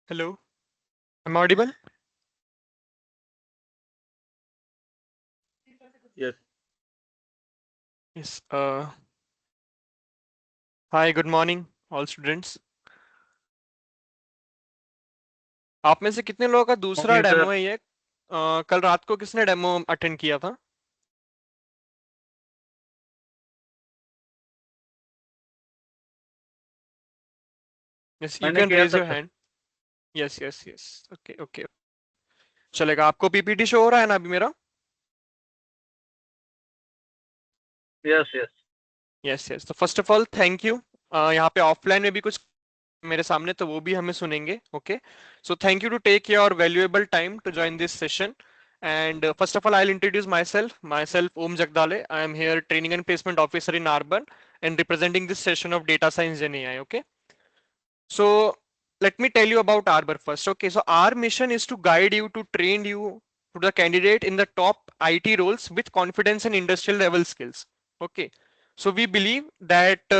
Hello, am I audible? Yes. Yes. Hi, good morning, all students. आप में से कितने लोगों का दूसरा Morning, डेमो sir. है ये? कल रात को किसने डेमो अटेंड किया था? यस, यू मैंने कैन किया रेज था your sir. Hand. Yes yes yes. Okay okay. चलेगा. आपको पीपीटी शो हो रहा है ना अभी मेरा? Yes yes. Yes yes. तो first of all thank you. यहाँ पे ऑफलाइन में भी कुछ मेरे सामने, तो वो भी हमें सुनेंगे. Okay. So thank you to take your valuable time to join this session. And first of all, I'll introduce myself. Myself, Om Jagdale. I am here, Training and Placement Officer in Arbor, and representing this session of Data Science Gen AI. Okay. So let me tell you about Arbor first. Okay. So our mission is to guide you, to train you to the candidate in the top IT roles with confidence and industrial level skills. Okay. So we believe that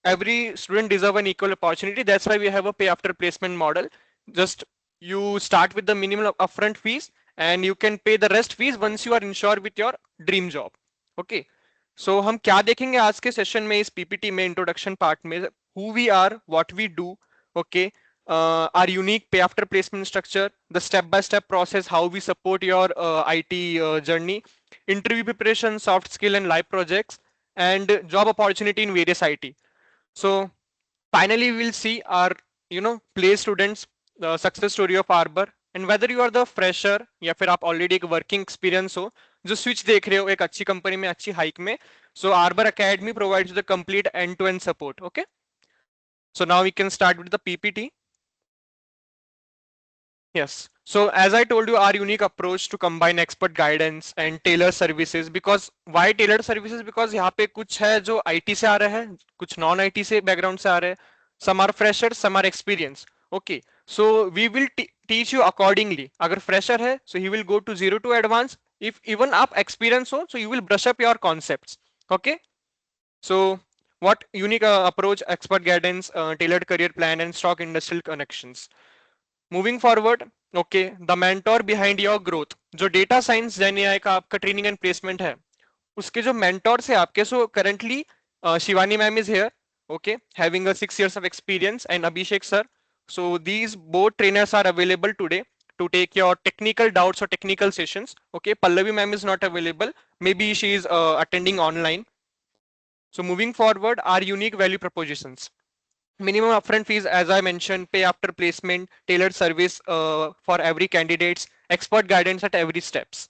every student deserve an equal opportunity. That's why we have a pay after placement model. Just you start with the minimum upfront fees and you can pay the rest fees once you are insured with your dream job. Okay. So हम क्या देखेंगे आज के session में, इस PPT में, introduction part में? who we are, what we do, okay, our unique pay after placement structure, the step-by-step process, how we support your IT journey, interview preparation, soft skill and live projects, and job opportunity in various IT. So finally, we'll see our, play students, the success story of Arbor, and whether you are the fresher या फिर आप already एक working experience हो, जो switch देख रहे हो एक अच्छी company में, अच्छी hike में, so Arbor Academy provides the complete end-to-end support. Okay. So now we can start with the PPT. Yes. So as I told you, our unique approach to combine expert guidance and tailor services. Because why tailored services? Because यहाँ पे कुछ है जो IT से आ रहे हैं, कुछ non IT से बैकग्राउंड से आ रहे हैं. Some are freshers, some are experienced. Okay. So we will teach you accordingly. अगर fresher है, so he will go to zero to advanced. If even आप experience हो, so you will brush up your concepts. Okay. So what unique approach, expert guidance, tailored career plan, and stock industrial connections. Moving forward, okay, the mentor behind your growth. जो data science gen AI का आपका training and placement है, उसके जो mentors है आपके, so currently Shivani ma'am is here, okay, having a 6 years of experience, and Abhishek sir. So these both trainers are available today to take your technical doubts or technical sessions. Okay, Pallavi ma'am is not available. Maybe she is attending online. So moving forward, our unique value propositions. Minimum upfront fees, as I mentioned, pay after placement, tailored service for every candidates, expert guidance at every steps.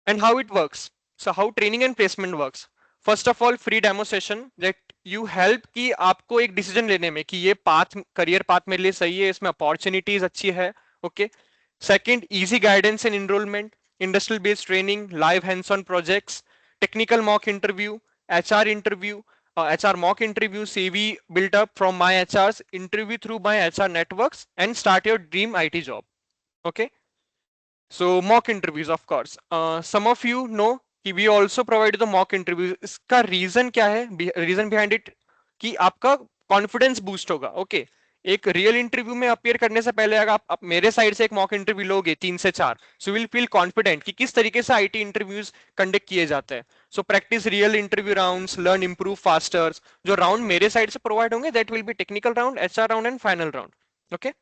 And how it works. So how training and placement works. First of all, free demo session that you help कि आपको एक decision लेने में कि ये path, career path मेरे लिए सही है, इसमें अपॉर्चुनिटीज अच्छी है. Okay. Second, easy guidance and enrolment, industrial based training, live hands on projects, technical mock interview, HR interview, HR mock interview, CV built up from my HR's interview through my HR networks, and start your dream IT job. Okay. So mock interviews, of course. Some of you know कि we also provide the mock interviews. इसका reason क्या है? Reason behind it कि आपका confidence boost होगा. Okay. एक real interview में appear करने से पहले अगर आप मेरे साइड से एक मॉक इंटरव्यू लोगे 3 से 4, सो विल फील कॉन्फिडेंट कि किस तरीके से आईटी इंटरव्यूज कंडक्ट किए जाते हैं. So practice real interview rounds, learn improve faster. जो राउंड मेरे साइड से प्रोवाइड होंगे that will B technical round, HR round and final round. Okay.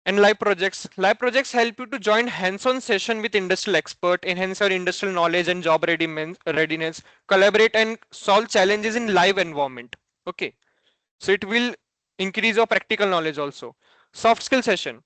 And live projects. Live projects help you to join hands-on session with industrial expert, enhance your industrial knowledge and job readiness, collaborate and solve challenges in live environment. Okay. So it will increase your practical knowledge also. Soft skill session.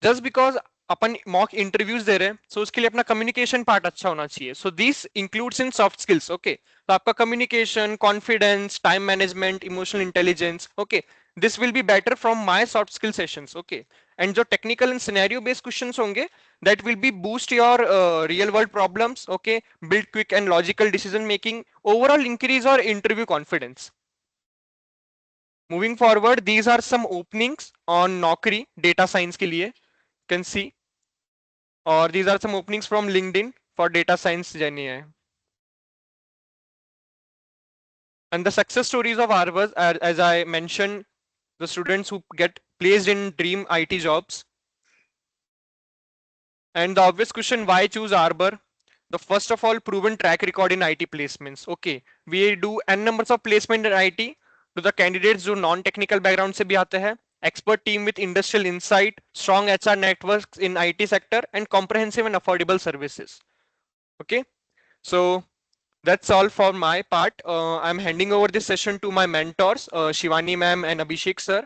Just because अपन mock interviews दे रहे हैं, सो उसके लिए अपना communication part अच्छा होना चाहिए. So this includes in soft skills. Okay. तो आपका communication, confidence, time management, emotional intelligence. Okay. This will be better from my soft skill sessions. Okay. And जो technical and scenario based questions होंगे, that will be boost your real world problems. Okay. Build quick and logical decision making, overall increase और interview confidence. Moving forward, these are some openings on Naukri data science के लिए, can see, or these are some openings from LinkedIn for data science Gen AI. And the success stories of Arbor, as I mentioned, the students who get placed in dream IT jobs. And the obvious question, why choose Arbor? The first of all, proven track record in IT placements. Okay, we do n numbers of placement in IT to the candidates जो non technical background से भी आते हैं, expert team with industrial insight, strong HR networks in IT sector, and comprehensive and affordable services. Okay, so that's all for my part. I'm handing over this session to my mentors, Shivani ma'am and Abhishek sir.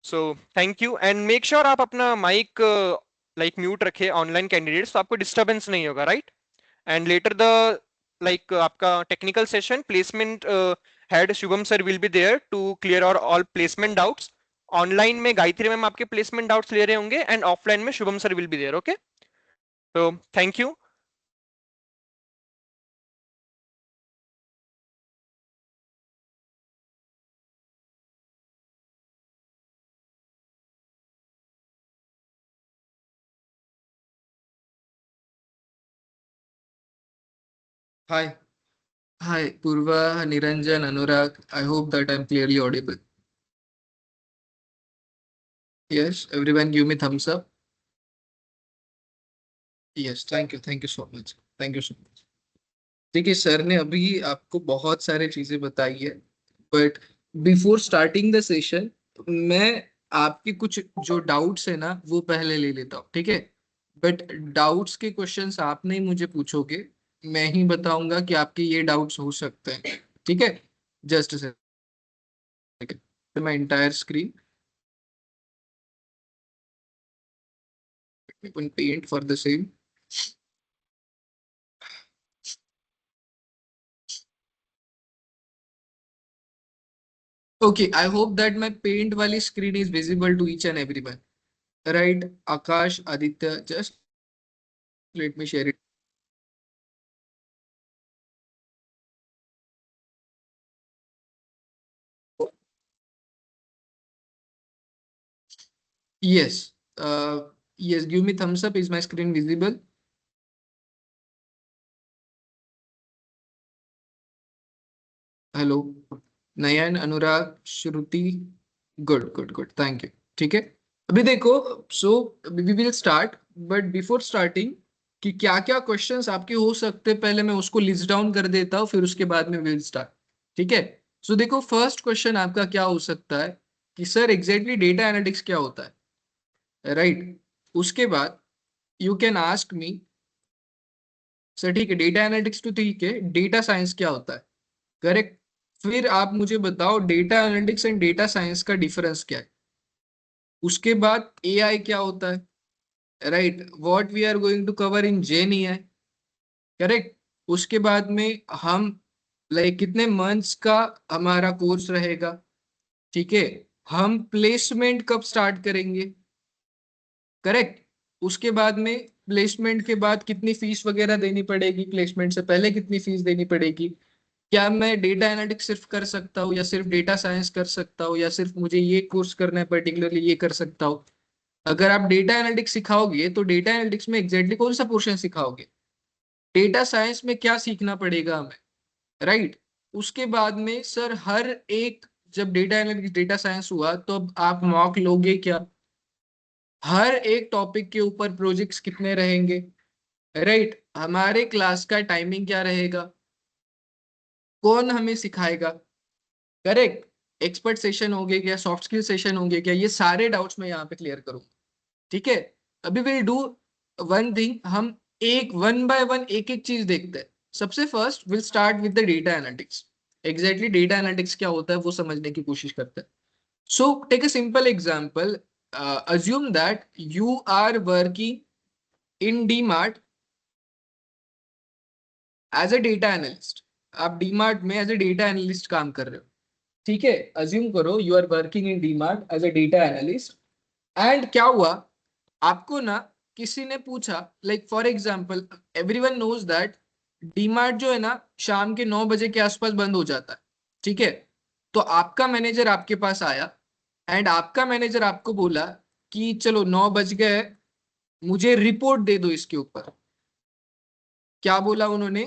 So thank you and make sure आप अपना mic like mute रखे online candidates, तो आपको disturbance नहीं होगा, right? And later the like आपका technical session placement head Shubham sir will be there to clear all placement doubts. Online में Gayatri ma'am आपके placement doubts ले रहे होंगे and offline में Shubham sir will be there. Okay, so thank you. Hi. Hi, Purva, Niranjan, Anurag. I hope that I'm clearly audible. Yes, everyone give me thumbs up. Yes, thank you. Thank you so much. Thank you so much. देखिए sir ने अभी आपको बहुत सारे चीजें बताई है, but before starting the session मैं आपके कुछ जो डाउट्स है ना वो पहले ले लेता हूँ, ठीक है? बट डाउट्स के क्वेश्चंस आप नहीं मुझे पूछोगे, मैं ही बताऊंगा कि आपके ये डाउट्स हो सकते हैं, ठीक है? Just second, my entire screen open paint for the same. Okay, I hope that my paint wali screen is visible to each and everyone. Right, Akash, Aditya, just let me share it. Yes, yes, give me thumbs up. Is my screen visible? Hello, Nayan, Anurag, Shruti. Good, good, good. Thank you. ठीक है, अभी देखो, so we will start, but before starting कि क्या क्या questions आपके हो सकते हैं पहले मैं उसको लिस्ट डाउन कर देता हूँ, फिर उसके बाद में विल स्टार्ट, ठीक है? सो देखो, फर्स्ट क्वेश्चन आपका क्या हो सकता है कि सर एग्जैक्टली डेटा एनालिटिक्स क्या होता है, राइट? उसके बाद you can ask me sir ठीक है डेटा एनालिटिक्स तो ठीक है, डेटा साइंस क्या होता है, करेक्ट? फिर आप मुझे बताओ data analytics and data science का डिफरेंस क्या है। उसके बाद एआई क्या होता है, right? What we are going to cover in gen AI, correct? उसके बाद में हम लाइक कितने मंथ्स का हमारा कोर्स रहेगा, ठीक है? हम प्लेसमेंट कब स्टार्ट करेंगे, करेक्ट? उसके बाद में प्लेसमेंट के बाद कितनी फीस वगैरह देनी पड़ेगी, प्लेसमेंट से पहले कितनी फीस देनी पड़ेगी, क्या मैं डेटा एनालिटिक्स सिर्फ कर सकता हूँ या सिर्फ डेटा साइंस कर सकता हूँ या सिर्फ मुझे ये कोर्स करना है पर्टिकुलरली ये कर सकता हूँ। अगर आप डेटा एनालिटिक्स सिखाओगे तो डेटा एनालिटिक्स में एग्जैक्टली कौन सा पोर्शन सिखाओगे, डेटा साइंस में क्या सीखना पड़ेगा हमें, राइट? उसके बाद में सर हर एक, जब डेटा एनालिटिक्स डेटा साइंस हुआ तो अब आप मॉक लोगे क्या, हर एक टॉपिक के ऊपर प्रोजेक्ट्स कितने रहेंगे, राइट? हमारे क्लास का टाइमिंग क्या रहेगा, कौन हमें सिखाएगा, करेक्ट? एक्सपर्ट सेशन होंगे क्या, सॉफ्ट स्किल सेशन होंगे क्या, ये सारे डाउट्स मैं यहाँ पे क्लियर करूँ, ठीक है? अभी विल डू वन थिंग, हम एक वन बाय वन एक एक चीज देखते हैं। सबसे first will start with the data analytics, exactly data analytics क्या होता है वो समझने की कोशिश करते हैं। So take a simple example, assume that you are working in DMart as a data analyst, आप डीमार्ट में एज ए डेटा एनालिस्ट काम कर रहे हो, ठीक है? अज्यूम करो you are working in DMart as a data analyst, and क्या हुआ, आपको ना किसी ने पूछा, like for example everyone knows that DMart जो है ना शाम के 9 बजे के आसपास बंद हो जाता है, ठीक है? तो आपका मैनेजर आपके पास आया एंड आपका मैनेजर आपको बोला कि चलो 9 बज गए, मुझे रिपोर्ट दे दो इसके ऊपर। क्या बोला उन्होंने,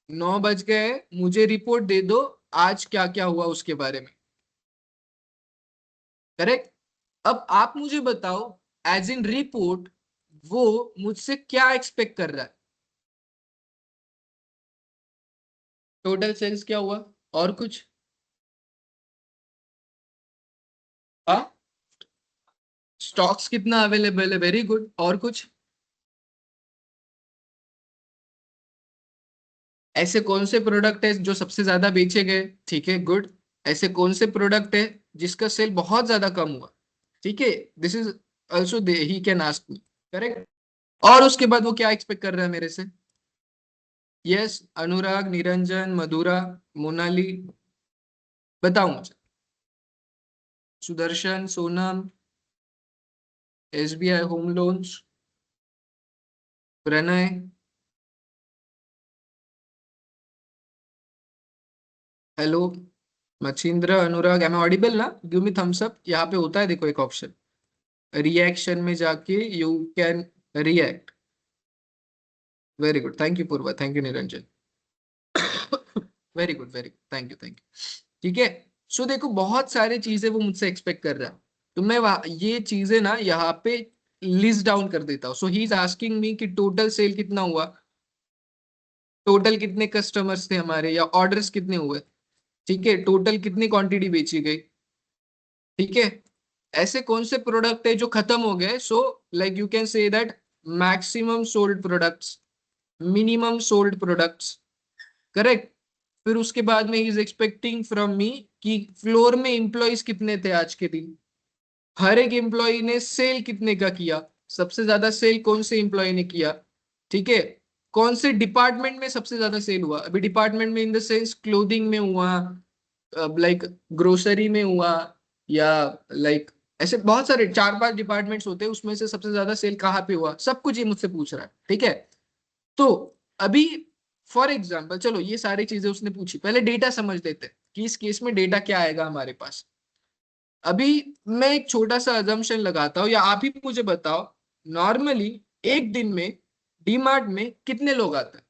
9 बज गए, मुझे रिपोर्ट दे दो आज क्या क्या हुआ उसके बारे में, करेक्ट। अब आप मुझे बताओ एज इन रिपोर्ट वो मुझसे क्या एक्सपेक्ट कर रहा है। टोटल सेल्स क्या हुआ, और कुछ? हाँ, स्टॉक्स कितना अवेलेबल है, वेरी गुड, और कुछ? ऐसे कौन से प्रोडक्ट है जो सबसे ज्यादा बेचे गए, ठीक है, गुड। ऐसे कौन से प्रोडक्ट है जिसका सेल बहुत ज्यादा कम हुआ, ठीक है, this is also he can ask me, correct. और उसके बाद वो क्या एक्सपेक्ट कर रहा है मेरे से? यस, अनुराग, निरंजन, मधुरा, मोनाली, बताओ मुझे। Sudarshan, Sonam, SBI home loans, Pranay, hello, Machhindra, Anurag, am audible ना? गिव मी थम्स अप, यहाँ पे होता है देखो एक ऑप्शन, रिएक्शन में जाके you can react. Very good, thank you Purva, thank you Niranjan. Very good, very good, thank you, thank you. ठीक है, सो देखो बहुत सारी चीजें वो मुझसे एक्सपेक्ट कर रहा है, तो मैं ये चीजें ना यहाँ पे लिस्ट डाउन कर देता हूँ। सो ही इज आस्किंग मी कि टोटल सेल कितना हुआ, टोटल कितने कस्टमर्स थे हमारे, या ऑर्डर्स कितने हुए, ठीक है, टोटल कितनी क्वांटिटी बेची गई, ठीक है। ऐसे कौन से प्रोडक्ट है जो खत्म हो गए, so like you can say that maximum sold products, minimum sold products, correct. फिर उसके बाद में he is expecting from me कि फ्लोर में एम्प्लॉयज कितने थे आज के दिन, हर एक एम्प्लॉय ने सेल कितने का किया, सबसे ज्यादा सेल कौन से एम्प्लॉय ने किया, ठीक है, कौन से डिपार्टमेंट में सबसे ज्यादा सेल हुआ। अभी डिपार्टमेंट में इन द सेंस क्लोथिंग में हुआ, लाइक ग्रोसरी में हुआ, या लाइक ऐसे बहुत सारे 4-5 डिपार्टमेंट्स होते हैं, उसमें से सबसे ज्यादा सेल कहाँ पे हुआ, सब कुछ ये मुझसे पूछ रहा है, ठीक है। तो अभी फॉर एग्जाम्पल चलो ये सारी चीजें उसने पूछी, पहले डेटा समझ लेते हैं कि इस केस में डेटा क्या आएगा हमारे पास। अभी मैं एक छोटा सा अजम्पशन लगाता हूँ, या आप ही मुझे बताओ, नॉर्मली एक दिन में डीमार्ट में कितने लोग आते हैं,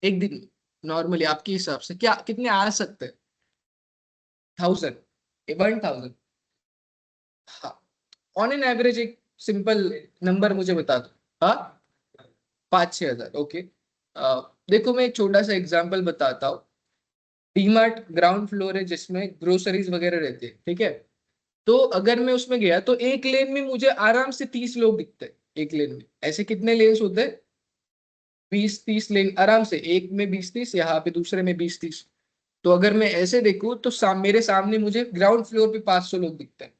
एक दिन में नॉर्मली आपके हिसाब से क्या कितने आ सकते हैं? 1000, 1000? हाँ, ऑन एन एवरेज एक सिंपल नंबर मुझे बता दो। हाँ, 5-6 हजार, ओके। देखो मैं एक छोटा सा एग्जांपल बताता हूँ। डीमार्ट ग्राउंड फ्लोर है जिसमें ग्रोसरीज वगैरह रहते हैं, ठीक है। तो अगर मैं उसमें गया तो एक लेन में मुझे आराम से 30 लोग दिखते हैं, एक लेन में। ऐसे कितने लेन्स होते हैं? 20-30 लेन आराम से, एक में 20-30, यहाँ पे दूसरे में 20-30। तो अगर मैं ऐसे देखूं तो मेरे सामने मुझे ग्राउंड फ्लोर पे 500 लोग दिखते हैं।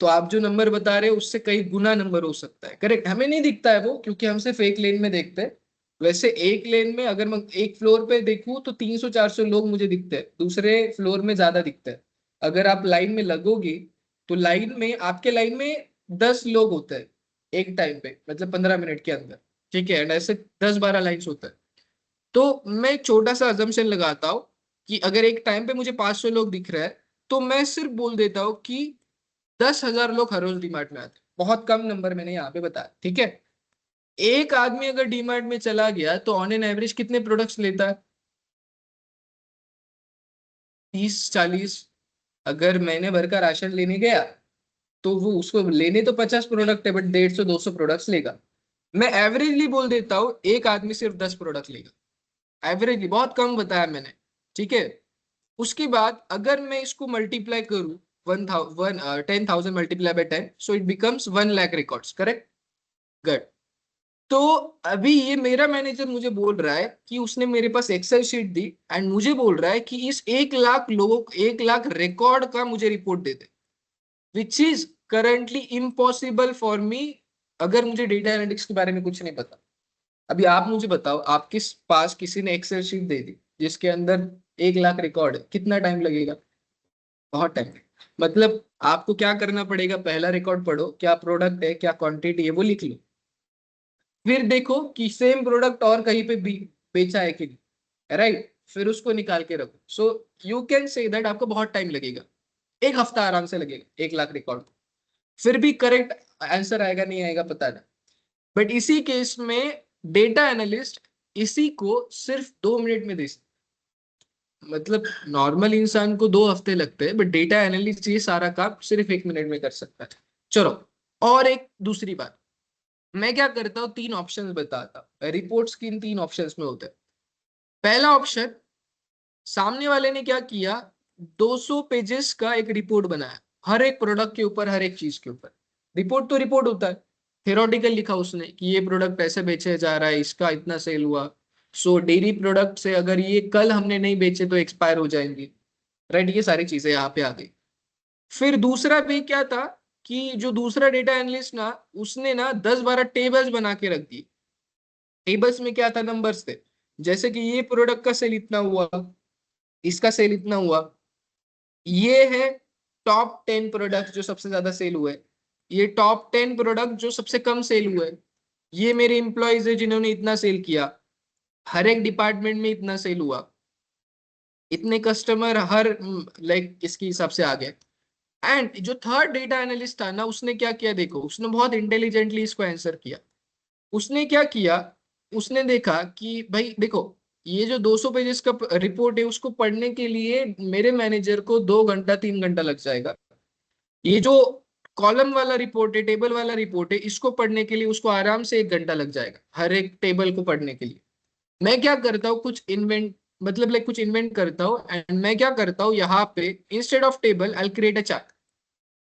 तो आप जो नंबर बता रहे हो उससे कई गुना नंबर हो सकता है, करेक्ट। हमें नहीं दिखता है वो, क्योंकि हम सिर्फ एक लेन में देखते हैं। वैसे एक लेन में अगर मैं एक फ्लोर पे देखूं तो 300-400 लोग मुझे दिखते हैं, दूसरे फ्लोर में ज्यादा दिखते हैं। अगर आप लाइन में लगोगे तो लाइन में, आपके लाइन में 10 लोग होते हैं एक टाइम पे, मतलब 15 मिनट के अंदर, ठीक है। एंड ऐसे 10-12 लाइन्स होते हैं। तो मैं एक छोटा सा अजम्पशन लगाता हूँ कि अगर एक टाइम पे मुझे 500 लोग दिख रहा है, तो मैं सिर्फ बोल देता हूँ कि 10,000 लोग हर रोज डीमार्ट में आते हैं। बहुत कम नंबर मैंने यहाँ पे बताया, ठीक है। एक आदमी अगर डीमार्ट में चला गया तो ऑन एन एवरेज कितने प्रोडक्ट्स लेता है? 30-40। अगर महीने भर का राशन लेने गया तो वो उसको लेने तो 50 प्रोडक्ट है, बट 150-200 प्रोडक्ट्स लेगा। मैं एवरेजली बोल देता हूँ एक आदमी सिर्फ 10 प्रोडक्ट लेगा, एवरेजली, बहुत कम बताया मैंने, ठीक है। उसके बाद अगर मैं इसको मल्टीप्लाई करूँ, 10,000 multiply by 10, so it becomes 1 lakh records, correct, good. तो अभी ये मेरा मैनेजर मुझे बोल रहा है कि उसने मेरे पास एक्सेल शीट दी, एंड मुझे बोल रहा है कि इस 1 लाख लोगों, 1 लाख रिकॉर्ड का मुझे report they they, which is currently impossible for me, अगर मुझे डेटा एनालिटिक्स के बारे में कुछ नहीं पता। अभी आप मुझे बताओ, आपके पास किसी ने एक्सेल शीट दे दी जिसके अंदर 1 लाख रिकॉर्ड है, कितना टाइम लगेगा? बहुत टाइम। मतलब आपको क्या करना पड़ेगा, पहला रिकॉर्ड पढ़ो, क्या प्रोडक्ट है, क्या क्वांटिटी है, वो लिख लो। फिर देखो कि सेम प्रोडक्ट और कहीं पे भी बेचा है कि नहीं, राइट, फिर उसको निकाल के रखो। So you can say that आपको बहुत टाइम लगेगा, एक हफ्ता आराम से लगेगा 1 लाख रिकॉर्ड। फिर भी करेक्ट आंसर आएगा नहीं आएगा पता नहीं। बट इसी केस में डेटा एनालिस्ट इसी को सिर्फ 2 मिनट में दे सकते, मतलब नॉर्मल इंसान को 2 हफ्ते लगते हैं, बट डेटा एनालिस्ट ये सारा काम सिर्फ 1 मिनट में कर सकता है। चलो, और एक दूसरी बात, मैं क्या करता हूँ, 3 ऑप्शंस बताता हूँ। रिपोर्ट्स किन 3 ऑप्शंस में होते हैं। पहला ऑप्शन, सामने वाले ने क्या किया, 200 पेजेस का एक रिपोर्ट बनाया, हर एक प्रोडक्ट के ऊपर, हर एक चीज के ऊपर। रिपोर्ट तो रिपोर्ट होता है, थेरोटिकल लिखा उसने कि ये प्रोडक्ट ऐसे बेचे जा रहा है, इसका इतना सेल हुआ। सो डेयरी प्रोडक्ट से अगर ये कल हमने नहीं बेचे तो एक्सपायर हो जाएंगे, राइट। ये सारी चीजें यहाँ पे आ गई। फिर दूसरा भी क्या था कि जो दूसरा डेटा एनालिस्ट ना, उसने ना 10-12 टेबल्स बना के रख दिए। टेबल्स में क्या था, नंबर्स थे। जैसे कि ये प्रोडक्ट का सेल इतना हुआ, इसका सेल इतना हुआ, ये है टॉप 10 प्रोडक्ट जो सबसे ज्यादा सेल हुए, ये टॉप 10 प्रोडक्ट जो सबसे कम सेल हुए, ये मेरे एम्प्लॉयज है जिन्होंने इतना सेल किया, हर एक डिपार्टमेंट में इतना सेल हुआ, इतने कस्टमर हर लाइक इसके हिसाब से आ गए। एंड जो थर्ड डेटा एनालिस्ट था ना, उसने क्या किया, देखो उसने बहुत इंटेलिजेंटली इसको आंसर किया। उसने क्या किया, उसने देखा कि भाई देखो, ये जो 200 पेजेस का रिपोर्ट है उसको पढ़ने के लिए मेरे मैनेजर को 2 घंटा 3 घंटा लग जाएगा। ये जो कॉलम वाला रिपोर्ट है, टेबल वाला रिपोर्ट है, इसको पढ़ने के लिए उसको आराम से 1 घंटा लग जाएगा, हर एक टेबल को पढ़ने के लिए। मैं क्या करता हूँ, कुछ इन्वेंट, मतलब लाइक कुछ इन्वेंट करता हूँ। एंड मैं क्या करता हूँ, यहाँ पे instead of table I create a chart.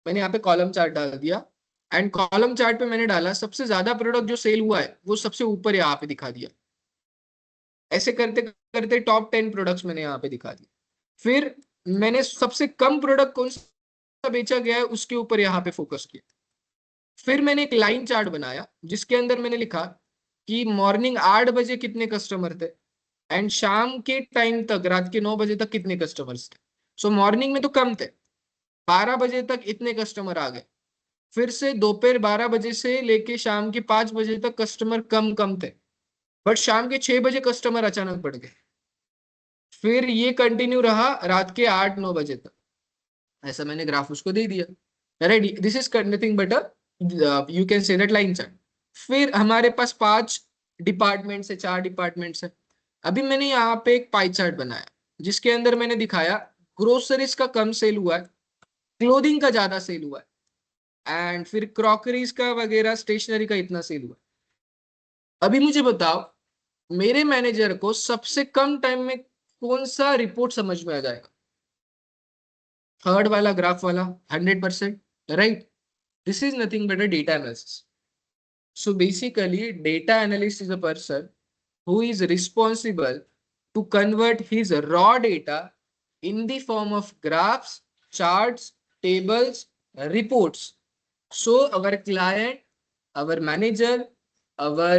मैंने यहाँ पे कॉलम चार्ट डाल दिया। एंड कॉलम चार्ट पे मैंने डाला सबसे ज्यादा प्रोडक्ट जो सेल हुआ है वो सबसे ऊपर यहाँ पे दिखा दिया। ऐसे करते करते टॉप 10 प्रोडक्ट्स मैंने यहाँ पे दिखा दिए। फिर मैंने सबसे कम प्रोडक्ट कौन सा बेचा गया है उसके ऊपर यहाँ पे फोकस किया। फिर मैंने एक लाइन चार्ट बनाया जिसके अंदर मैंने लिखा कि मॉर्निंग 8 बजे कितने कस्टमर थे एंड शाम के टाइम तक, रात के 9 बजे तक कितने कस्टमर्स थे। सो मॉर्निंग में तो कम थे, 12 बजे तक इतने कस्टमर आ गए। फिर से दोपहर 12 बजे से लेके शाम के 5 बजे तक कस्टमर कम कम थे, बट शाम के 6 बजे कस्टमर अचानक बढ़ गए। फिर ये कंटिन्यू रहा रात के 8-9 बजे तक। ऐसा मैंने ग्राफ उसको दे दिया, right. This is nothing but you can say that line chart. फिर हमारे पास 5 डिपार्टमेंट्स है, 4 डिपार्टमेंट्स है। अभी मैंने यहाँ पे एक पाई चार्ट बनाया जिसके अंदर मैंने दिखाया ग्रोसरीज का कम सेल हुआ है, क्लोथिंग का ज्यादा सेल हुआ है, एंड फिर क्रॉकरीज का वगैरह स्टेशनरी का इतना सेल हुआ है। अभी मुझे बताओ, मेरे मैनेजर को सबसे कम टाइम में कौन सा रिपोर्ट समझ में आ जाएगा, थर्ड वाला ग्राफ वाला, 100%, right. This is nothing but a data analysis. So basically data analyst is a person who is responsible to convert his raw data in the form of graphs, charts, tables, reports. So our client, our manager, our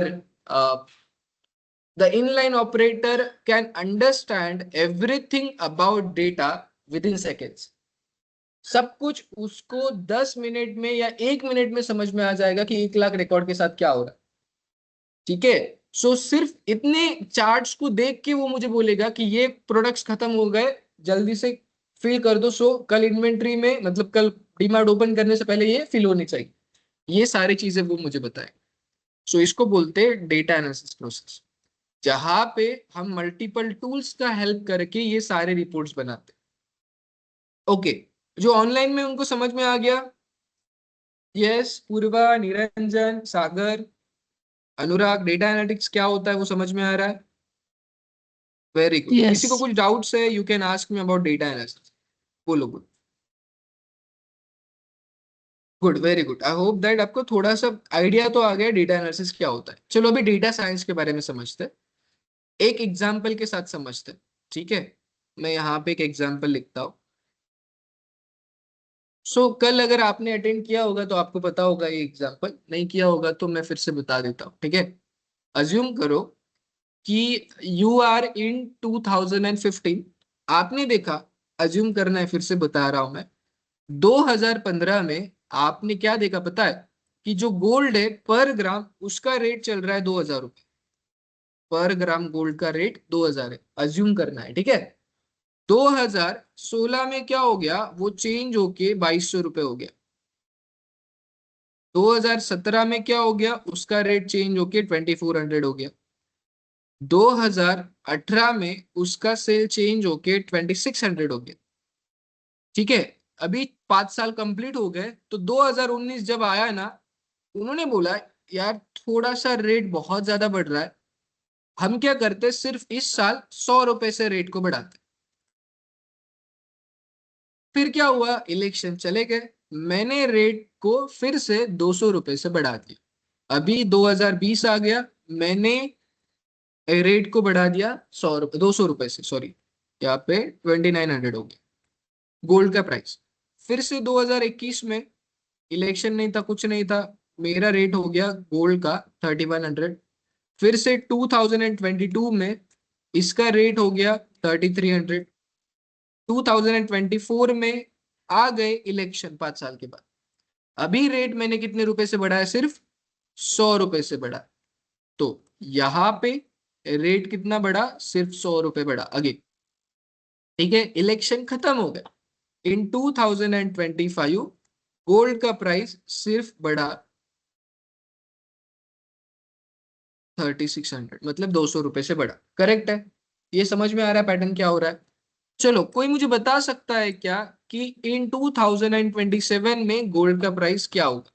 the inline operator can understand everything about data within seconds. सब कुछ उसको 10 minute में या 1 minute में समझ में आ जाएगा कि 1 लाख रिकॉर्ड के साथ क्या हो रहा है, ठीक है। सो सिर्फ इतने चार्ट्स को देख के वो मुझे बोलेगा कि ये प्रोडक्ट्स खत्म हो गए, जल्दी से फिल कर दो। सो कल इन्वेंट्री में, मतलब कल डीमार्ट ओपन करने से पहले ये फिल होनी चाहिए। ये सारी चीजें वो मुझे बताए। सो इसको बोलते हैं डेटा एनालिसिस प्रोसेस, जहां पे हम मल्टीपल टूल्स का हेल्प करके ये सारे रिपोर्ट्स बनाते हैं। ओके, जो ऑनलाइन में उनको समझ में आ गया। Yes, Purva, Niranjan, Sagar, Anurag, data analytics क्या होता है वो समझ में आ रहा है। Very good. किसी को Yes. कुछ डाउट्स है, you can ask me about data analysis. बोलो। Good good, very good. I hope that आपको थोड़ा सा आइडिया तो आ गया डेटा एनालिसिस क्या होता है। चलो अभी डेटा साइंस के बारे में समझते हैं, एक एग्जाम्पल के साथ समझते हैं, ठीक है। मैं यहाँ पे एक एग्जाम्पल लिखता हूँ। कल अगर आपने अटेंड किया होगा तो आपको पता होगा ये एग्जाम्पल, नहीं किया होगा तो मैं फिर से बता देता हूँ, ठीक है। अज्यूम करो कि यू आर इन 2015। आपने देखा, अज्यूम करना है, फिर से बता रहा हूं मैं, 2015 में आपने क्या देखा पता है, कि जो गोल्ड है पर ग्राम उसका रेट चल रहा है 2000 रुपये। पर ग्राम गोल्ड का रेट 2000 है, अज्यूम करना है, ठीक है। 2016 में क्या हो गया, वो चेंज होके 2200 रुपये हो गया। 2017 में क्या हो गया, उसका रेट चेंज होके 2400 हो गया। 2018 में उसका सेल चेंज होके 2600 हो गया। ठीक है, अभी 5 साल कंप्लीट हो गए, तो 2019 जब आया ना, उन्होंने बोला यार थोड़ा सा रेट बहुत ज्यादा बढ़ रहा है, हम क्या करते, सिर्फ इस साल 100 रुपए से रेट को बढ़ाते। फिर क्या हुआ, इलेक्शन चले गए, मैंने रेट को फिर से 200 रुपए से बढ़ा दिया। अभी 2020 आ गया, मैंने रेट को बढ़ा दिया 100 रुपए, 200 रुपए से, सॉरी, यहाँ पे 2900 हो गया गोल्ड का प्राइस। फिर से 2021 में इलेक्शन नहीं था, कुछ नहीं था, मेरा रेट हो गया गोल्ड का 3100। फिर से 2022 में इसका रेट हो गया 3300। 2024 में आ गए इलेक्शन 5 साल के बाद, अभी रेट मैंने कितने रुपए से बढ़ाया, सिर्फ 100 रुपए से बढ़ा। तो यहाँ पे रेट कितना बढ़ा, सिर्फ 100 रुपए बढ़ा अगे। ठीक है, इलेक्शन खत्म हो गया। इन 2025 गोल्ड का प्राइस सिर्फ बढ़ा 3600, मतलब 200 रुपए से बढ़ा। करेक्ट है, ये समझ में आ रहा है पैटर्न क्या हो रहा है। चलो, कोई मुझे बता सकता है क्या कि इन 2027 में गोल्ड का प्राइस क्या होगा?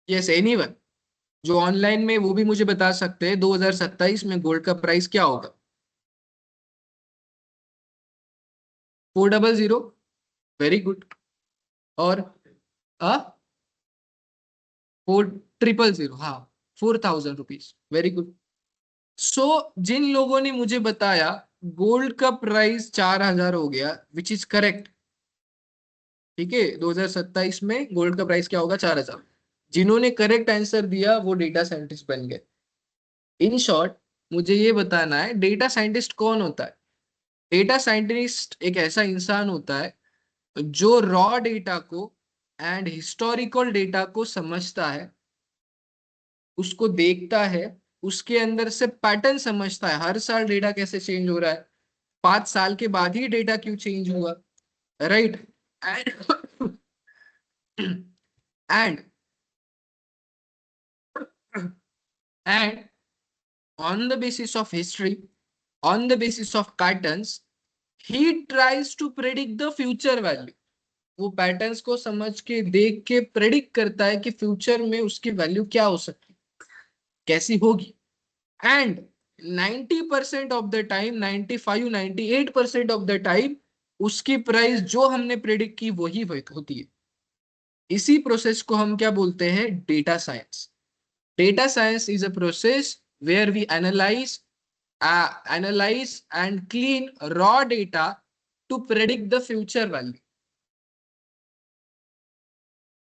यस, एनीवन जो ऑनलाइन में, वो भी मुझे बता सकते हैं 2027 में गोल्ड का प्राइस क्या होगा? 400, वेरी गुड। और 4000, हाँ, 4000 रुपीज, वेरी गुड। सो जिन लोगों ने मुझे बताया गोल्ड का प्राइस 4000 हो गया, विच इज करेक्ट। ठीक है, 2027 में गोल्ड का प्राइस क्या होगा, 4000। जिन्होंने करेक्ट आंसर दिया वो डेटा साइंटिस्ट बन गए। इन शॉर्ट, मुझे ये बताना है डेटा साइंटिस्ट कौन होता है। डेटा साइंटिस्ट एक ऐसा इंसान होता है जो रॉ डेटा को एंड हिस्टोरिकल डेटा को समझता है, उसको देखता है, उसके अंदर से पैटर्न समझता है, हर साल डेटा कैसे चेंज हो रहा है, 5 साल के बाद ही डेटा क्यों चेंज हुआ, right. And and and on the basis of history, on the basis of patterns, he tries to predict the future value। वो पैटर्न्स को समझ के, देख के प्रेडिक्ट करता है कि फ्यूचर में उसकी वैल्यू क्या हो सकती, कैसी होगी। And 90% of the time, 95 98% of the time उसकी प्राइस जो हमने प्रेडिक्ट की वही होती है। इसी प्रोसेस को हम क्या बोलते हैं, data science. Data science is a process where we analyze and clean raw data to predict the future value।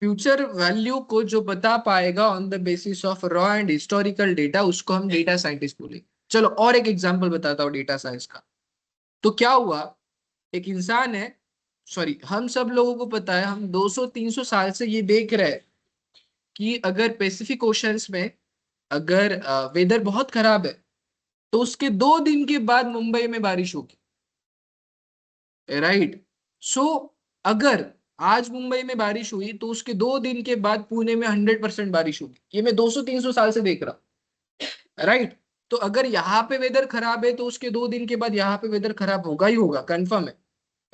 Future value को जो बता पाएगा on the basis of raw and historical data, उसको हम डेटा साइंटिस्ट बोलेंगे। चलो और एक एग्जांपल बताता हूँ डेटा साइंस का। तो क्या हुआ, एक इंसान है, सॉरी, हम सब लोगों को पता है, हम 200-300 साल से ये देख रहे हैं कि अगर पैसिफिक ओशंस में अगर वेदर बहुत खराब है तो उसके 2 दिन के बाद मुंबई में बारिश होगी, राइट। सो अगर आज मुंबई में बारिश हुई तो उसके 2 दिन के बाद पुणे में 100% बारिश होगी। ये मैं 200-300 साल से देख रहा हूँ, राइट। तो अगर यहाँ पे वेदर खराब है तो उसके 2 दिन के बाद यहाँ पे वेदर खराब होगा ही होगा, कंफर्म है,